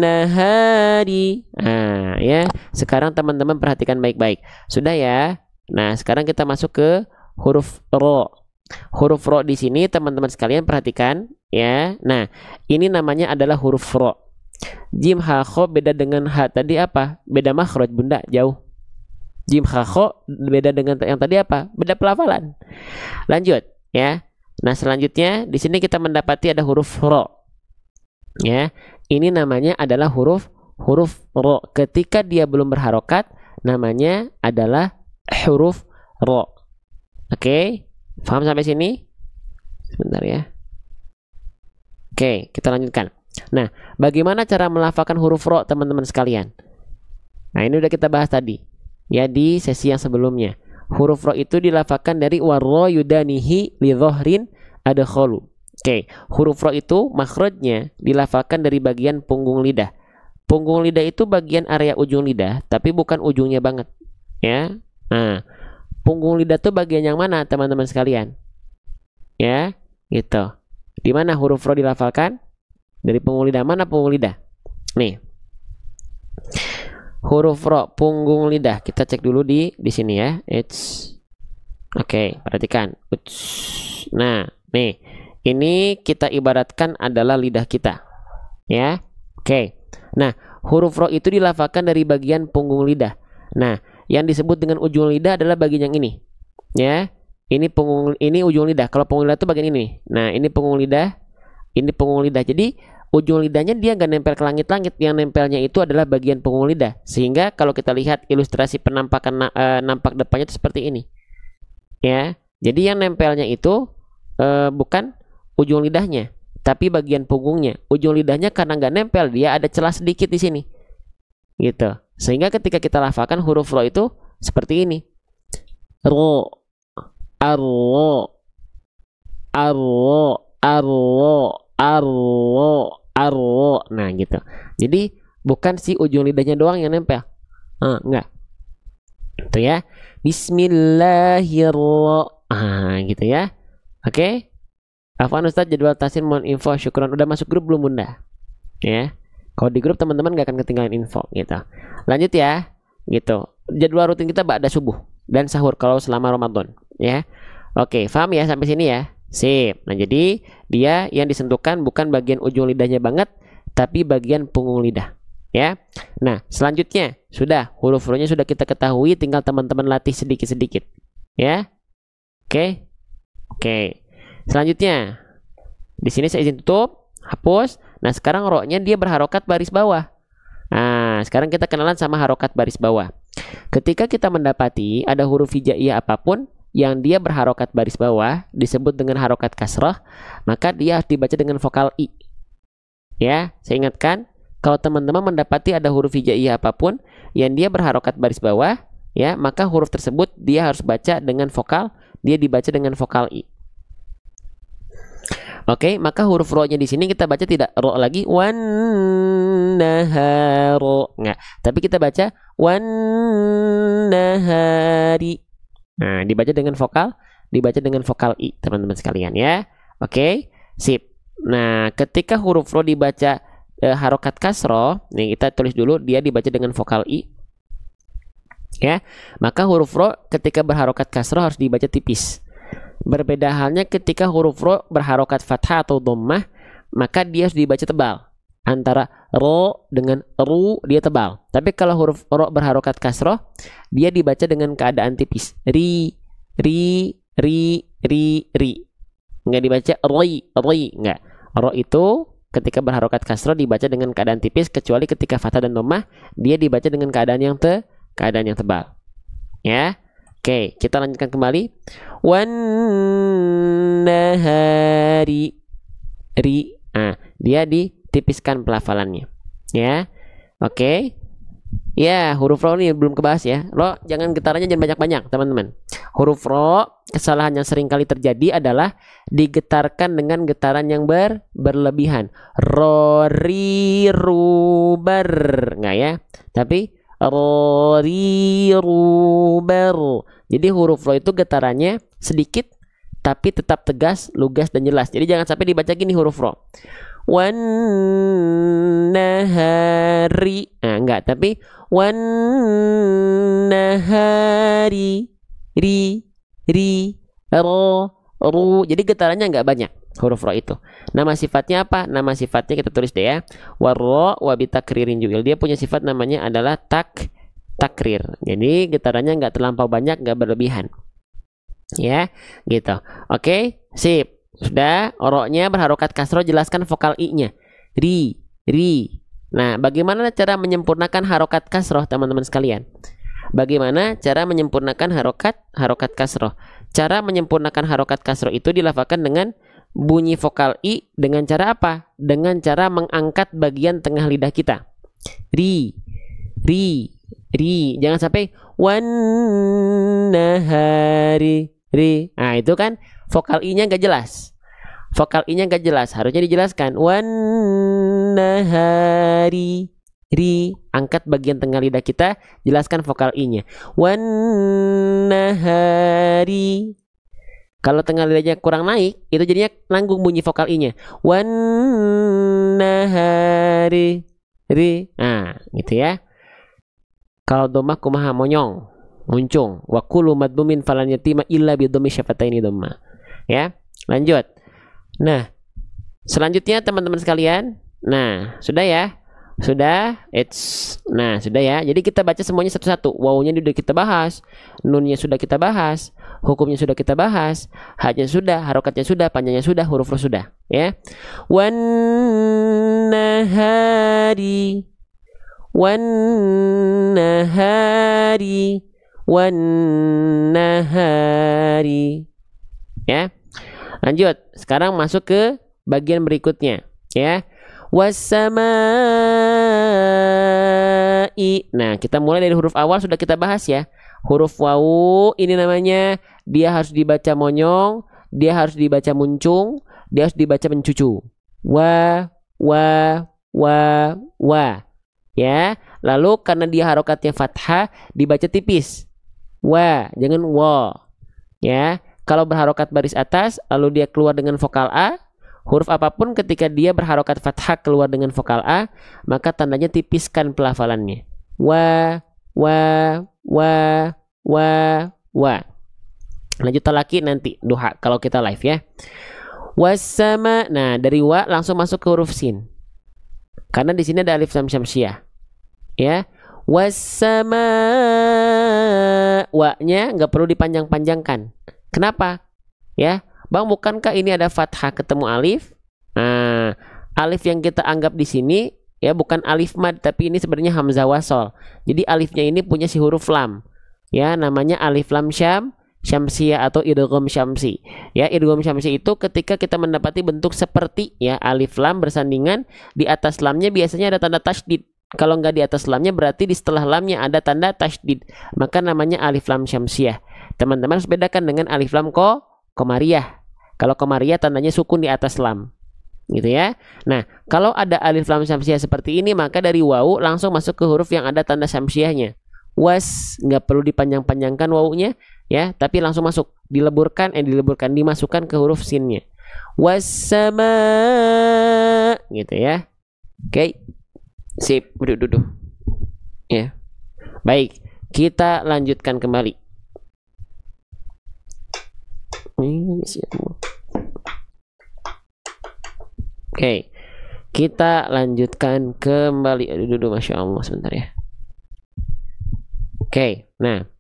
Speaker 1: nahari. Nah, ya. Sekarang teman-teman perhatikan baik-baik. Sudah ya. Nah, sekarang kita masuk ke huruf ro. Huruf ro di sini teman-teman sekalian perhatikan, ya. Nah, ini namanya adalah huruf ro. Jim ha kho beda dengan ha tadi apa? Beda makhraj, Bunda, jauh. Jim ha kho beda dengan yang tadi apa? Beda pelafalan. Lanjut, ya. Nah, selanjutnya di sini kita mendapati ada huruf ro. Ya, ini namanya adalah huruf ro. Ketika dia belum berharokat, namanya adalah huruf ro. Oke, paham sampai sini? Sebentar ya. Oke, kita lanjutkan. Nah, bagaimana cara melafalkan huruf ro, teman-teman sekalian? Nah, ini udah kita bahas tadi, ya, di sesi yang sebelumnya. Huruf ro itu dilafalkan dari warro yudanihi li dhohrin adkholu. Oke, huruf ro itu makhrajnya dilafalkan dari bagian punggung lidah. Punggung lidah itu bagian area ujung lidah, tapi bukan ujungnya banget, ya. Nah, punggung lidah itu bagian yang mana, teman-teman sekalian? Ya, gitu. Di mana huruf ro dilafalkan? Dari punggung lidah. Mana punggung lidah? Nih. Huruf ro punggung lidah. Kita cek dulu di sini ya. Oke, perhatikan. Nah, nih. Ini kita ibaratkan adalah lidah kita. Ya. Oke. Nah, huruf ro itu dilafalkan dari bagian punggung lidah. Nah, yang disebut dengan ujung lidah adalah bagian yang ini. Ya. Ini ujung lidah. Kalau punggung lidah itu bagian ini. Nah, ini punggung lidah. Ini punggung lidah. Jadi ujung lidahnya dia nggak nempel ke langit-langit, yang nempelnya itu adalah bagian punggung lidah. Sehingga kalau kita lihat ilustrasi penampakan nampak depannya itu seperti ini, ya. Jadi yang nempelnya itu bukan ujung lidahnya, tapi bagian punggungnya. Ujung lidahnya karena nggak nempel, dia ada celah sedikit di sini, gitu. Sehingga ketika kita lafalkan huruf ro itu seperti ini, ro, arro, arro, arro, arro, arro. Nah, gitu. Jadi bukan si ujung lidahnya doang yang nempel. Enggak. Itu ya. Bismillahirrahmanirrahim. Gitu ya. Oke. Afwan Ustaz, jadwal tahsin mohon info, syukron. Udah masuk grup belum, Bunda? Ya. Kalau di grup teman-teman gak akan ketinggalan info gitu. Lanjut ya. Gitu. Jadwal rutin kita ba'da subuh dan sahur kalau selama Ramadan, ya. Oke, paham ya sampai sini ya? Sip. Nah, jadi dia yang disentuhkan bukan bagian ujung lidahnya banget, tapi bagian punggung lidah, ya. Nah, selanjutnya sudah huruf ro-nya sudah kita ketahui, tinggal teman-teman latih sedikit-sedikit, ya. Oke. Oke. Selanjutnya di sini saya izin tutup, hapus. Nah, sekarang ro-nya dia berharokat baris bawah. Nah, sekarang kita kenalan sama harokat baris bawah. Ketika kita mendapati ada huruf hijaiyah apapun yang dia berharokat baris bawah disebut dengan harokat kasrah, maka dia harus dibaca dengan vokal i. Ya, saya ingatkan, kalau teman-teman mendapati ada huruf hijaiyah apapun yang dia berharokat baris bawah, ya, maka huruf tersebut dia harus baca dengan vokal, dia dibaca dengan vokal i. Oke, maka huruf ro-nya di sini kita baca tidak ro lagi wan naharo, nggak, tapi kita baca wan nahari. Nah, dibaca dengan vokal i, teman-teman sekalian ya. Oke, sip. Nah, ketika huruf ro dibaca harokat kasroh, nih kita tulis dulu dia dibaca dengan vokal i. Ya, maka huruf ro ketika berharokat kasroh harus dibaca tipis. Berbeda halnya ketika huruf ro berharokat fathah atau dhammah, maka dia harus dibaca tebal. Antara ro dengan ru dia tebal. Tapi kalau huruf ro berharokat kasroh, dia dibaca dengan keadaan tipis. Ri, ri, ri, ri, ri. Nggak dibaca roi, roi, nggak. Ro itu ketika berharokat kasroh dibaca dengan keadaan tipis, kecuali ketika fathah dan dhammah dia dibaca dengan keadaan yang tebal. Ya. Oke, kita lanjutkan kembali. Wan nahari, ri. Nah, dia ditipiskan pelafalannya. Ya. Oke. Ya, huruf ro ini belum kebahas ya. Ro jangan getarannya jangan banyak-banyak, teman-teman. Huruf ro, kesalahan yang sering kali terjadi adalah digetarkan dengan getaran yang berlebihan. Ro, ri, ru, bar. Enggak ya. Tapi ro, ri, ru, bar. Jadi huruf ro itu getarannya sedikit tapi tetap tegas, lugas dan jelas. Jadi jangan sampai dibaca gini huruf ro. Wan nahari. Nah, enggak, tapi wan nahari, ri, ro, ru. Jadi getarannya enggak banyak huruf ro itu. Nama sifatnya apa? Nama sifatnya kita tulis deh ya. Warro wa bitakririn ju'il. Dia punya sifat namanya adalah takrir. Jadi getarannya enggak terlampau banyak, enggak berlebihan. Ya, gitu. Oke, sip. Sudah, ro-nya berharokat kasroh, jelaskan vokal i-nya. Ri, ri. Nah, bagaimana cara menyempurnakan harokat kasroh, teman-teman sekalian? Bagaimana cara menyempurnakan harokat kasroh? Cara menyempurnakan harokat kasroh itu dilafalkan dengan bunyi vokal i dengan cara apa? Dengan cara mengangkat bagian tengah lidah kita. Ri, ri, ri. Jangan sampai wan nahari, ri. Nah, itu kan vokal i-nya nggak jelas. Vokal i-nya nggak jelas. Harusnya dijelaskan. Wan nahari, ri. Angkat bagian tengah lidah kita. Jelaskan vokal i-nya. Wan nahari. Kalau tengah lidahnya kurang naik, itu jadinya nanggung bunyi vokal i-nya. Wan nahari, ri. Nah, gitu ya. Kalau dhammah kumaha monyong, muncung. Wa kullu madmumin falan yatima illa bi dhammi syafataini dhamma. Ya, lanjut. Nah, selanjutnya teman-teman sekalian. Nah, sudah ya? Sudah? Nah, sudah ya. Jadi kita baca semuanya satu-satu. Wawunya sudah kita bahas, nunnya sudah kita bahas, hukumnya sudah kita bahas, hanya sudah, harokatnya sudah, panjangnya sudah, huruf ro sudah, ya. Wan nahari, wan nahari, wan nahari. Ya. Lanjut, sekarang masuk ke bagian berikutnya, ya. Wasamai. Nah, kita mulai dari huruf awal sudah kita bahas ya. Huruf wawu ini namanya dia harus dibaca monyong, dia harus dibaca muncung, dia harus dibaca mencucu. Wa, wa. Ya. Lalu karena dia harokatnya fathah dibaca tipis. Wa, jangan wa. Ya. Kalau berharokat baris atas, lalu dia keluar dengan vokal A, huruf apapun ketika dia berharokat fathah keluar dengan vokal A, maka tandanya tipiskan pelafalannya. Wa. Lanjut lagi nanti duha kalau kita live ya. Wasama. Nah, dari wa langsung masuk ke huruf sin. Karena di sini ada alif lam syamsiah. Ya. Wasama. Wa-nya nggak perlu dipanjang-panjangkan. Kenapa? Ya, Bang, bukankah ini ada fathah ketemu alif? Nah, alif yang kita anggap di sini ya bukan alif mad, tapi ini sebenarnya hamzah wasol. Jadi alifnya ini punya si huruf lam. Ya, namanya alif lam syamsiyah atau idgham syamsi. Ya, idgham syamsi itu ketika kita mendapati bentuk seperti ya alif lam bersandingan, di atas lamnya biasanya ada tanda tasydid. Kalau nggak di atas lamnya berarti di setelah lamnya ada tanda tasydid. Maka namanya alif lam syamsiyah. Teman-teman harus bedakan dengan alif lam komariah. Kalau Qamariyah tandanya sukun di atas lam. Gitu ya. Nah, kalau ada alif lam syamsiah seperti ini, maka dari wawu langsung masuk ke huruf yang ada tanda syamsiahnya. Was, nggak perlu dipanjang-panjangkan wawunya ya, tapi langsung masuk, dimasukkan ke huruf sinnya. Wassama, gitu ya. Oke. Sip, duduk. Ya. Baik, kita lanjutkan kembali. Oke, kita lanjutkan kembali. Duduk, Masya Allah, sebentar ya. Oke, nah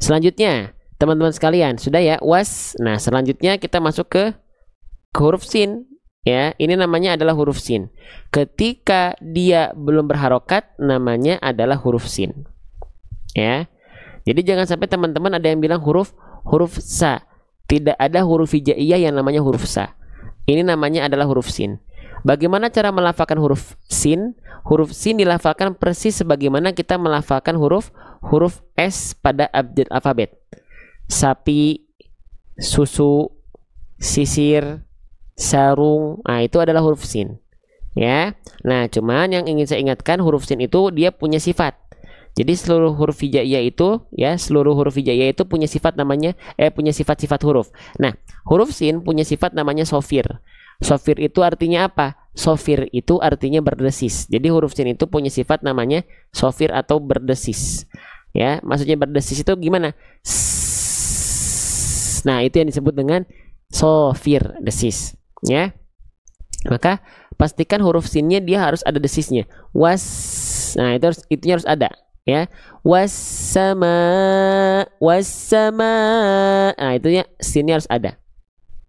Speaker 1: selanjutnya teman-teman sekalian sudah ya was. Nah selanjutnya kita masuk ke huruf sin ya. Ini namanya adalah huruf sin. Ketika dia belum berharokat namanya adalah huruf sin ya. Jadi jangan sampai teman-teman ada yang bilang huruf sa. Tidak ada huruf hijaiyah yang namanya huruf sa. Ini namanya adalah huruf sin. Bagaimana cara melafalkan huruf sin? Huruf sin dilafalkan persis sebagaimana kita melafalkan huruf S pada abjad alfabet. Sapi, susu, sisir, sarung. Nah, itu adalah huruf sin. Ya. Nah, cuman yang ingin saya ingatkan, huruf sin itu dia punya sifat. Jadi seluruh huruf hijaiyah itu punya sifat namanya punya sifat-sifat huruf. Nah, huruf sin punya sifat namanya sofir. Sofir itu artinya apa? Sofir itu artinya berdesis. Jadi huruf sin itu punya sifat namanya sofir atau berdesis. Ya, maksudnya berdesis itu gimana? Nah, itu yang disebut dengan sofir, desis. Ya. Maka pastikan huruf sinnya dia harus ada desisnya. Was. Nah, itu harus ada. Ya, wassama. Nah, itunya sinnya harus ada.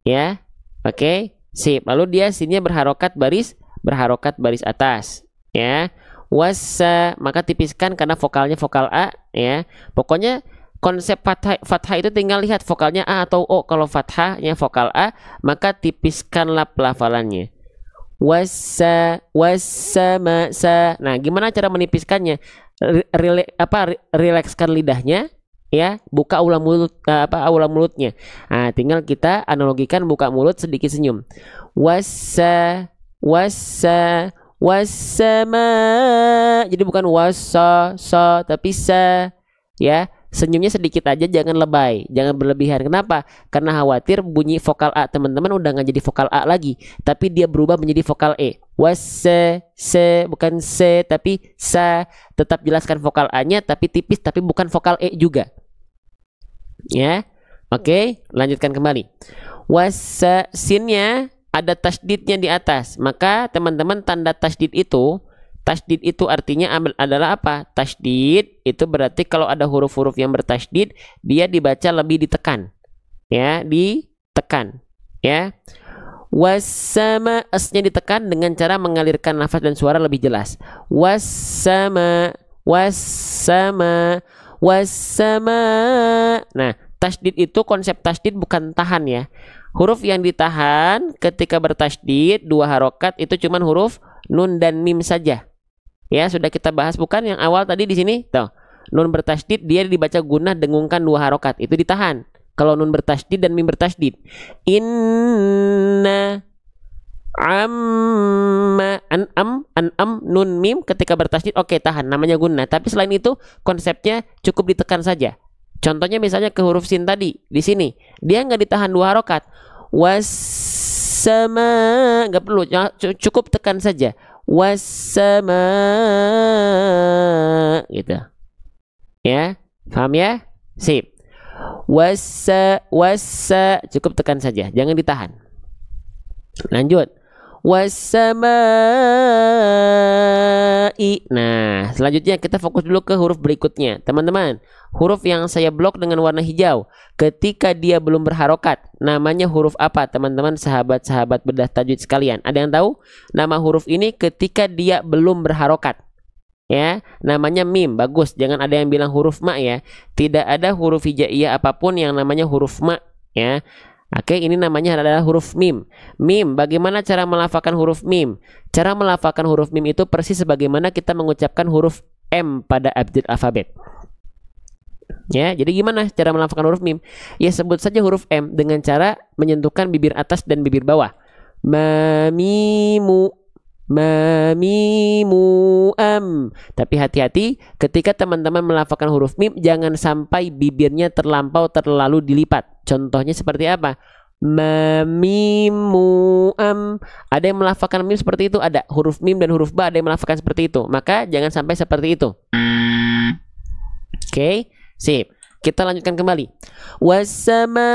Speaker 1: Ya, oke, sip. Lalu dia sinnya berharokat baris atas. Ya, wassa, maka tipiskan karena vokalnya vokal A. Ya, pokoknya konsep fathah itu tinggal lihat vokalnya A atau O. Kalau fathahnya vokal A, maka tipiskanlah pelafalannya. Wassama sa. Nah, gimana cara menipiskannya? Rilekskan lidahnya ya, buka aula mulutnya. Nah, tinggal kita analogikan buka mulut sedikit senyum. Wassama. Jadi bukan wassa tapi sa ya. Senyumnya sedikit aja, jangan lebay, jangan berlebihan. Kenapa? Karena khawatir bunyi vokal A teman-teman udah nggak jadi vokal A lagi, tapi dia berubah menjadi vokal E. Bukan se tapi sa. Tetap jelaskan vokal A-nya tapi tipis, tapi bukan vokal E juga. Ya, oke, lanjutkan kembali. Wassa, sinnya ada tasdidnya di atas, maka teman-teman tanda tasdid itu artinya adalah apa? Tasdid itu berarti kalau ada huruf-huruf yang bertasdid, dia dibaca lebih ditekan. Ya, ditekan. Ya. Wassama, S-nya ditekan dengan cara mengalirkan nafas dan suara lebih jelas. Wassama. Nah, tasdid itu konsep tasdid bukan tahan ya. Huruf yang ditahan ketika bertasdid 2 harokat itu cuman huruf nun dan mim saja. Ya, sudah kita bahas bukan yang awal tadi di sini? Tuh. Nun bertasdid dia dibaca gunnah dengungkan 2 harokat. Itu ditahan. Kalau nun bertasdid dan mim bertasdid. Inna amma an'am nun mim ketika bertasdid oke, tahan, namanya gunnah. Tapi selain itu konsepnya cukup ditekan saja. Contohnya misalnya ke huruf sin tadi di sini. Dia nggak ditahan 2 harokat. Wassama, nggak perlu, cukup tekan saja. Wassama, gitu ya, paham ya? Sip. Wassa, cukup tekan saja, jangan ditahan. Lanjut. Wassamai. Nah, selanjutnya kita fokus dulu ke huruf berikutnya. Teman-teman, huruf yang saya blok dengan warna hijau, ketika dia belum berharokat, namanya huruf apa? Teman-teman, sahabat-sahabat bedah tajwid sekalian, ada yang tahu? Nama huruf ini ketika dia belum berharokat. Ya, namanya mim. Bagus, jangan ada yang bilang huruf ma ya. Tidak ada huruf hijaiyah apapun yang namanya huruf ma ya. Oke, ini namanya adalah huruf mim. Mim, bagaimana cara melafalkan huruf mim? Cara melafalkan huruf mim itu persis sebagaimana kita mengucapkan huruf M pada abjad alfabet. Ya, jadi gimana cara melafalkan huruf mim? Ya sebut saja huruf M dengan cara menyentuhkan bibir atas dan bibir bawah. Mamimu, mamimu am. Tapi hati-hati ketika teman-teman melafalkan huruf mim, jangan sampai bibirnya terlalu dilipat. Contohnya seperti apa? Mamimu am. Ada yang melafalkan mim seperti itu, ada huruf mim dan huruf ba ada yang melafalkan seperti itu. Maka jangan sampai seperti itu. Oke. Sip, kita lanjutkan kembali. Wasama.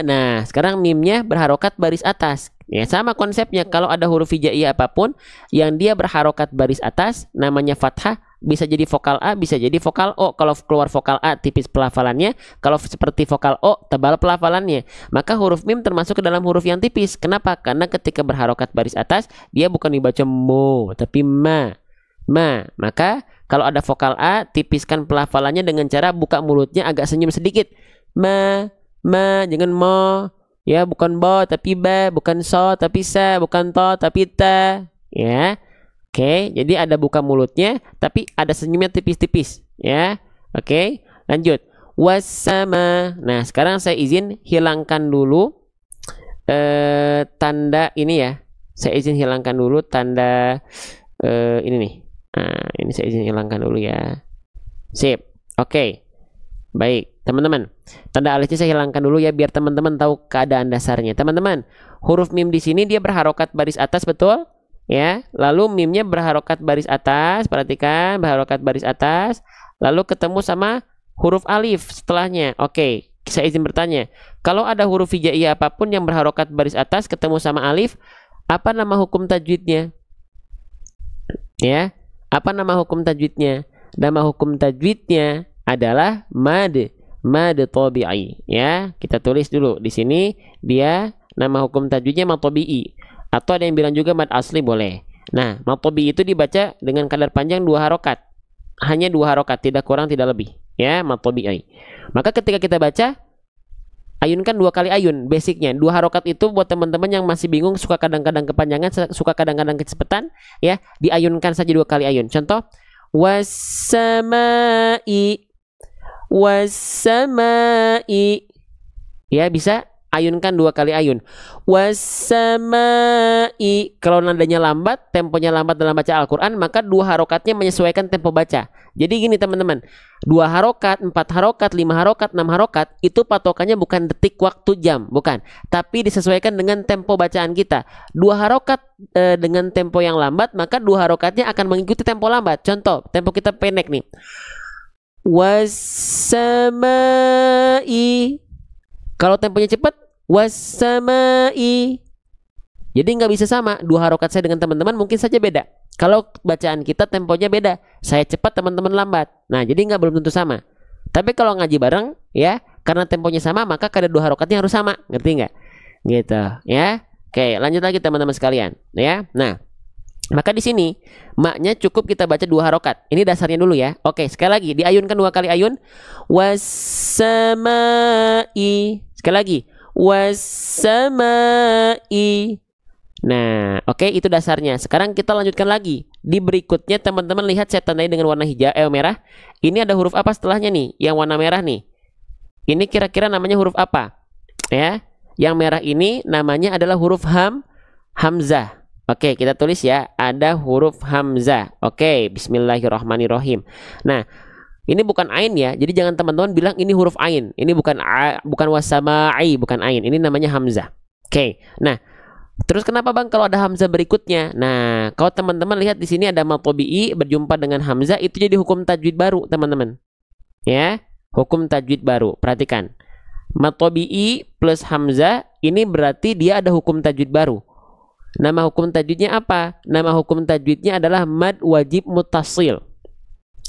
Speaker 1: Nah, sekarang mimnya berharokat baris atas. Ya, sama konsepnya. Kalau ada huruf hijaiyah apapun yang dia berharokat baris atas, namanya fathah, bisa jadi vokal A, bisa jadi vokal O. Kalau keluar vokal A, tipis pelafalannya. Kalau seperti vokal O, tebal pelafalannya. Maka huruf mim termasuk ke dalam huruf yang tipis. Kenapa? Karena ketika berharokat baris atas, dia bukan dibaca mo, tapi ma. Maka kalau ada vokal A, tipiskan pelafalannya dengan cara buka mulutnya agak senyum sedikit. Jangan mo. Ya, bukan bo tapi ba, bukan so tapi sa, bukan to tapi ta. Ya. Oke, jadi ada buka mulutnya tapi ada senyumnya tipis-tipis, ya. Oke, lanjut. Wasama. Nah, sekarang saya izin hilangkan dulu tanda ini ya. Saya izin hilangkan dulu tanda ini nih. Nah, ini saya izin hilangkan dulu ya. Sip. Oke. Baik, teman-teman. Tanda alisnya saya hilangkan dulu ya biar teman-teman tahu keadaan dasarnya. Teman-teman, huruf mim di sini dia berharokat baris atas, betul? Ya. Lalu mimnya berharokat baris atas, perhatikan, berharokat baris atas, lalu ketemu sama huruf alif setelahnya. Oke, saya izin bertanya. Kalau ada huruf hijaiyah apapun yang berharokat baris atas ketemu sama alif, apa nama hukum tajwidnya? Ya. Apa nama hukum tajwidnya? Nama hukum tajwidnya adalah mad tabi'i. Ya, kita tulis dulu di sini dia nama hukum tajwidnya mad tabi'i. Atau ada yang bilang juga mad asli boleh. Nah, mad tabi'i itu dibaca dengan kadar panjang 2 harokat. Hanya 2 harokat, tidak kurang tidak lebih. Ya, mad tabi'i. Maka ketika kita baca, ayunkan 2 kali ayun, basicnya 2 harokat itu buat teman-teman yang masih bingung, suka kadang-kadang kepanjangan, suka kadang-kadang kecepatan, ya diayunkan saja 2 kali ayun. Contoh, wassamai, ya bisa ayunkan 2 kali ayun. Wassamai, kalau nadanya lambat, temponya lambat dalam baca Al-Quran, maka 2 harokatnya menyesuaikan tempo baca. Jadi gini teman-teman, 2 harokat, 4 harokat, 5 harokat, 6 harokat, itu patokannya bukan detik, waktu, jam, bukan. Tapi disesuaikan dengan tempo bacaan kita. 2 harokat dengan tempo yang lambat, maka 2 harokatnya akan mengikuti tempo lambat. Contoh, tempo kita pendek nih. Wassamai. Kalau temponya cepat, wassamai. Jadi nggak bisa sama. 2 harokat saya dengan teman-teman mungkin saja beda. Kalau bacaan kita temponya beda, saya cepat, teman-teman lambat. Nah, jadi belum tentu sama. Tapi kalau ngaji bareng, ya, karena temponya sama, maka kadar 2 harokatnya harus sama. Ngerti nggak? Gitu, ya. Oke, lanjut lagi teman-teman sekalian, ya. Nah, maka di sini maknya cukup kita baca 2 harokat. Ini dasarnya dulu ya. Oke, sekali lagi diayunkan 2 kali ayun. Wassamai. Sekali lagi. Wassamai. Nah, oke, itu dasarnya. Sekarang kita lanjutkan lagi. Di berikutnya teman-teman lihat saya tandai dengan warna hijau, merah. Ini ada huruf apa setelahnya nih? Yang warna merah nih. Ini kira-kira namanya huruf apa? Ya, yang merah ini namanya adalah huruf hamzah. Oke, kita tulis ya. Ada huruf hamzah. Oke, bismillahirrahmanirrahim. Nah, ini bukan ain ya. Jadi jangan teman-teman bilang ini huruf ain. Ini bukan wassamai, bukan ain. Ini namanya hamzah. Oke. Nah, terus kenapa Bang kalau ada hamzah berikutnya? Nah, kalau teman-teman lihat di sini ada mad tabi'i berjumpa dengan hamzah, itu jadi hukum tajwid baru, teman-teman. Ya, hukum tajwid baru. Perhatikan. Mad tabi'i plus hamzah ini berarti dia ada hukum tajwid baru. Nama hukum tajwidnya apa? Nama hukum tajwidnya adalah mad wajib muttasil.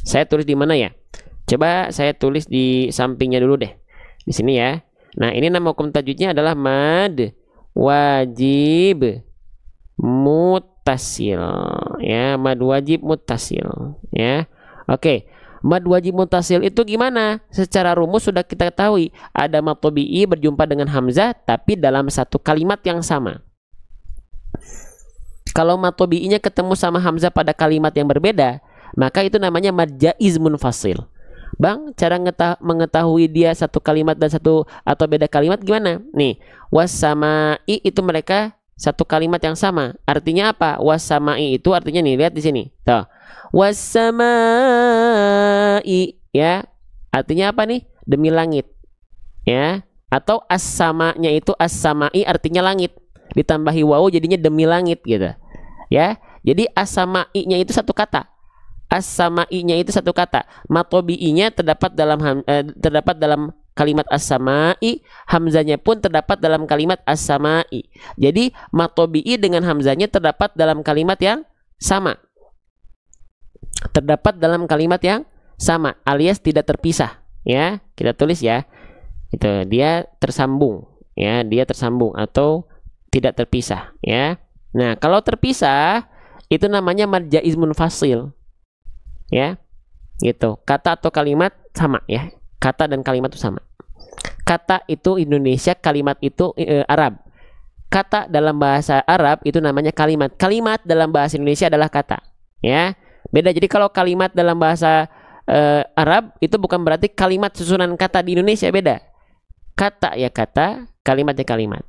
Speaker 1: Saya tulis di mana ya? Coba saya tulis di sampingnya dulu deh. Di sini ya. Nah, ini nama hukum tajwidnya adalah mad wajib muttasil, ya, mad wajib muttasil, ya. Oke, mad wajib muttasil itu gimana? Secara rumus sudah kita ketahui, ada mad tabi'i berjumpa dengan hamzah tapi dalam satu kalimat yang sama. Kalau mad tabi'inya ketemu sama hamzah pada kalimat yang berbeda, maka itu namanya mad jaiz munfasil. Bang, cara mengetahui dia satu kalimat dan satu atau beda kalimat gimana? Nih, wasamai itu mereka satu kalimat yang sama. Artinya apa? Wasamai itu artinya nih, lihat di sini. Tuh. Wasamai ya. Artinya apa nih? Demi langit. Ya. Atau as-samanya itu as-samai artinya langit. Ditambahi wawu jadinya demi langit gitu. Ya. Jadi as-samai-nya itu satu kata. As-samai-nya itu satu kata. Matobi'inya terdapat dalam kalimat as-samai, hamzanya pun terdapat dalam kalimat as-samai. Jadi matobi'i dengan hamzanya terdapat dalam kalimat yang sama. Terdapat dalam kalimat yang sama, alias tidak terpisah. Ya, kita tulis ya. Itu dia tersambung. Ya, dia tersambung atau tidak terpisah. Ya. Nah, kalau terpisah itu namanya mad jaiz munfasil. Ya, gitu. Kata atau kalimat sama ya. Kata dan kalimat itu sama. Kata itu Indonesia, kalimat itu Arab. Kata dalam bahasa Arab itu namanya kalimat. Kalimat dalam bahasa Indonesia adalah kata. Ya, beda. Jadi kalau kalimat dalam bahasa Arab itu bukan berarti kalimat susunan kata di Indonesia, beda. Kata ya kata, kalimat ya kalimat.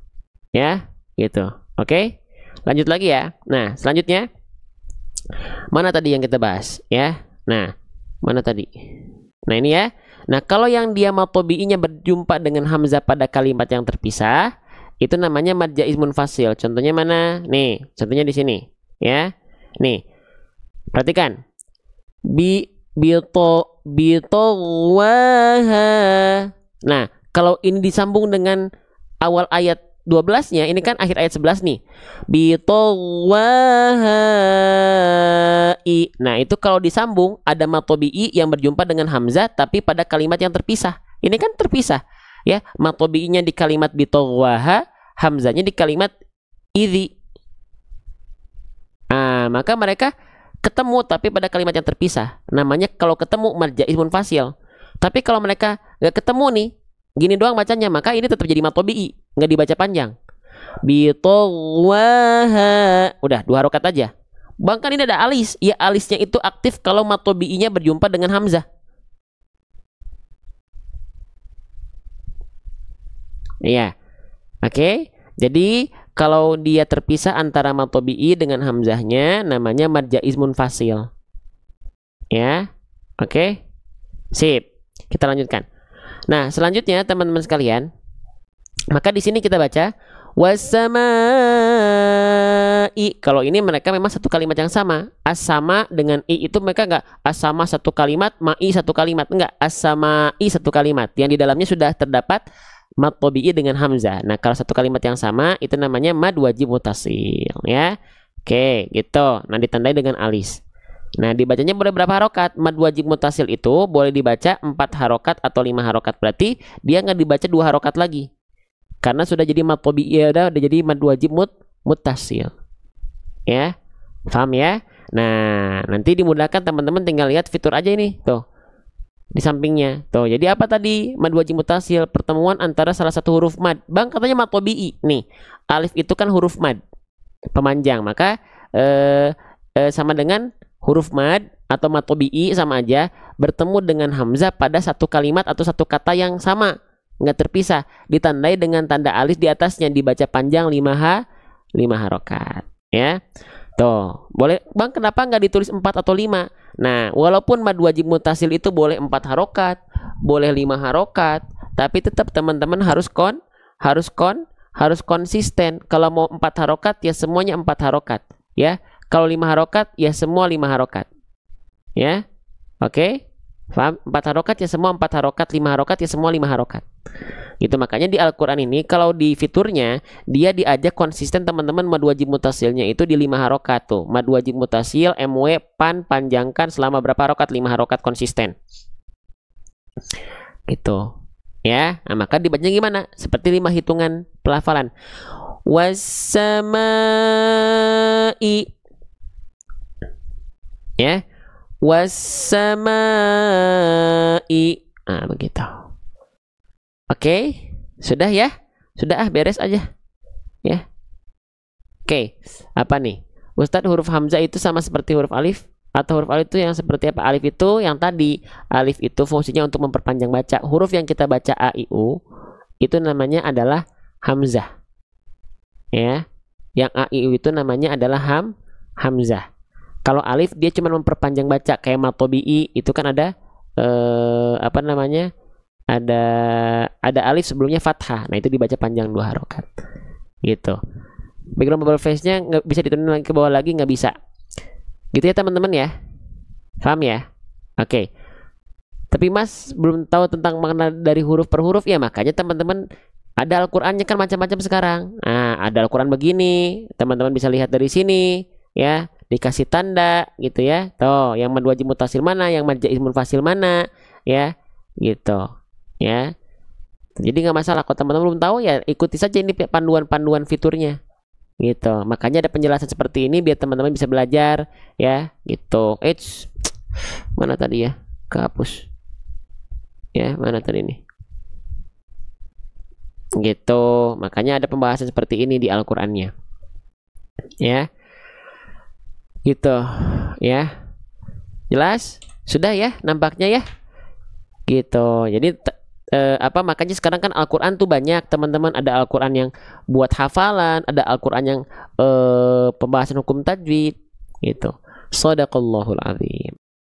Speaker 1: Ya, gitu. Oke, lanjut lagi ya. Nah, selanjutnya mana tadi yang kita bahas ya? Nah, mana tadi? Nah, ini ya. Nah, kalau yang dia matobi'inya berjumpa dengan hamzah pada kalimat yang terpisah, itu namanya mad jaiz munfasil. Contohnya mana? Nih, contohnya di sini, ya. Nih. Perhatikan. Bitowaha. Nah, kalau ini disambung dengan awal ayat 12-nya, ini kan akhir ayat 11 nih. Bitawahai. Nah, itu kalau disambung ada matobi'i yang berjumpa dengan hamzah tapi pada kalimat yang terpisah. Ini kan terpisah, ya. Matobi'inya di kalimat bitawaha, hamzahnya di kalimat idzi. Maka mereka ketemu tapi pada kalimat yang terpisah. Namanya kalau ketemu mad jaiz munfasil. Tapi kalau mereka nggak ketemu nih, gini doang bacanya, maka ini tetap jadi matobi'i, nggak dibaca panjang. Bitawaha. Udah 2 harokat aja. Bang, kan ini ada alis. Ya, alisnya itu aktif kalau matobi'inya berjumpa dengan hamzah. Iya. Oke. Jadi kalau dia terpisah antara matobi'i dengan hamzahnya, namanya mad jaiz munfasil. Ya. Oke. Sip. Kita lanjutkan. Nah, selanjutnya teman-teman sekalian, maka di sini kita baca wasamai. Kalau ini mereka memang satu kalimat yang sama. As-sama dengan i itu mereka enggak as-sama satu kalimat, ma'i satu kalimat, enggak. As-samai satu kalimat yang di dalamnya sudah terdapat mad tabi'i dengan hamzah. Nah, kalau satu kalimat yang sama itu namanya mad wajib mutasil, ya. Oke, gitu. Nah, ditandai dengan alis. Nah, dibacanya boleh berapa harokat? Mad wajib mutasil itu boleh dibaca 4 harokat atau 5 harokat. Berarti dia nggak dibaca 2 harokat lagi. Karena sudah jadi mad tabi'i, ya udah jadi mad wajib mutasil. Ya. Paham ya? Nah, nanti dimudahkan teman-teman tinggal lihat fitur aja ini. Tuh. Di sampingnya. Tuh, jadi apa tadi? Mad wajib mutasil, pertemuan antara salah satu huruf mad. Bang, katanya mad tabi'i. Nih, alif itu kan huruf mad. Pemanjang. Maka sama dengan huruf mad atau mad tabi'i sama aja, bertemu dengan hamzah pada satu kalimat atau satu kata yang sama, nggak terpisah, ditandai dengan tanda alif di atasnya, dibaca panjang 5 harokat, ya. Tuh, boleh Bang, kenapa nggak ditulis 4 atau 5? Nah, walaupun mad wajib mutasil itu boleh 4 harokat, boleh 5 harokat, tapi tetap teman-teman harus konsisten. Kalau mau 4 harokat ya semuanya 4 harokat, ya. Kalau 5 harokat ya semua 5 harokat, ya. Oke, paham? 4 harokat ya semua 4 harokat, 5 harokat ya semua 5 harokat. Gitu, makanya di Al-Quran ini kalau di fiturnya dia diajak konsisten teman-teman, mad wajib mutasilnya itu di 5 harokat tuh. Mad wajib mutasil, MW, pan, panjangkan selama berapa harokat? 5 harokat konsisten. Gitu, ya. Nah, maka dibacanya gimana? Seperti 5 hitungan pelafalan. Wassamai, ya, wassamai. Nah, begitu. Oke, sudah ya, sudah beres aja, ya. Oke, apa nih? Ustadz, huruf hamzah itu sama seperti huruf alif? Atau huruf alif itu yang seperti apa? Alif itu yang tadi, alif itu fungsinya untuk memperpanjang baca. Huruf yang kita baca a i u itu namanya adalah hamzah. Ya. Yang a i u itu namanya adalah hamzah. Kalau alif dia cuma memperpanjang baca, kayak matobi'i itu kan ada apa namanya? Ada alif sebelumnya fathah. Nah, itu dibaca panjang 2 harokat. Gitu. Background bubble face-nya nggak bisa diturunin lagi ke bawah lagi, nggak bisa. Gitu ya teman-teman ya. Paham ya? Oke. Tapi Mas belum tahu tentang makna dari huruf per huruf ya, makanya teman-teman ada Al-Qur'annya kan macam-macam sekarang. Nah, ada Al-Qur'an begini, teman-teman bisa lihat dari sini ya, dikasih tanda gitu ya. Tuh, yang mad wajib mutasil mana, yang mad jaiz munfasil mana ya, gitu. Ya. Jadi nggak masalah kalau teman-teman belum tahu ya, ikuti saja ini panduan-panduan fiturnya. Gitu, makanya ada penjelasan seperti ini biar teman-teman bisa belajar ya, gitu. Mana tadi ya, kehapus ya, mana tadi ini, gitu. Makanya ada pembahasan seperti ini di Al-Qur'annya ya, gitu ya. Jelas sudah ya nampaknya ya, gitu. Jadi makanya sekarang kan Al-Quran tuh banyak teman-teman, ada Al-Quran yang buat hafalan, ada Al-Quran yang pembahasan hukum tajwid gitu. Shadaqallahul azim.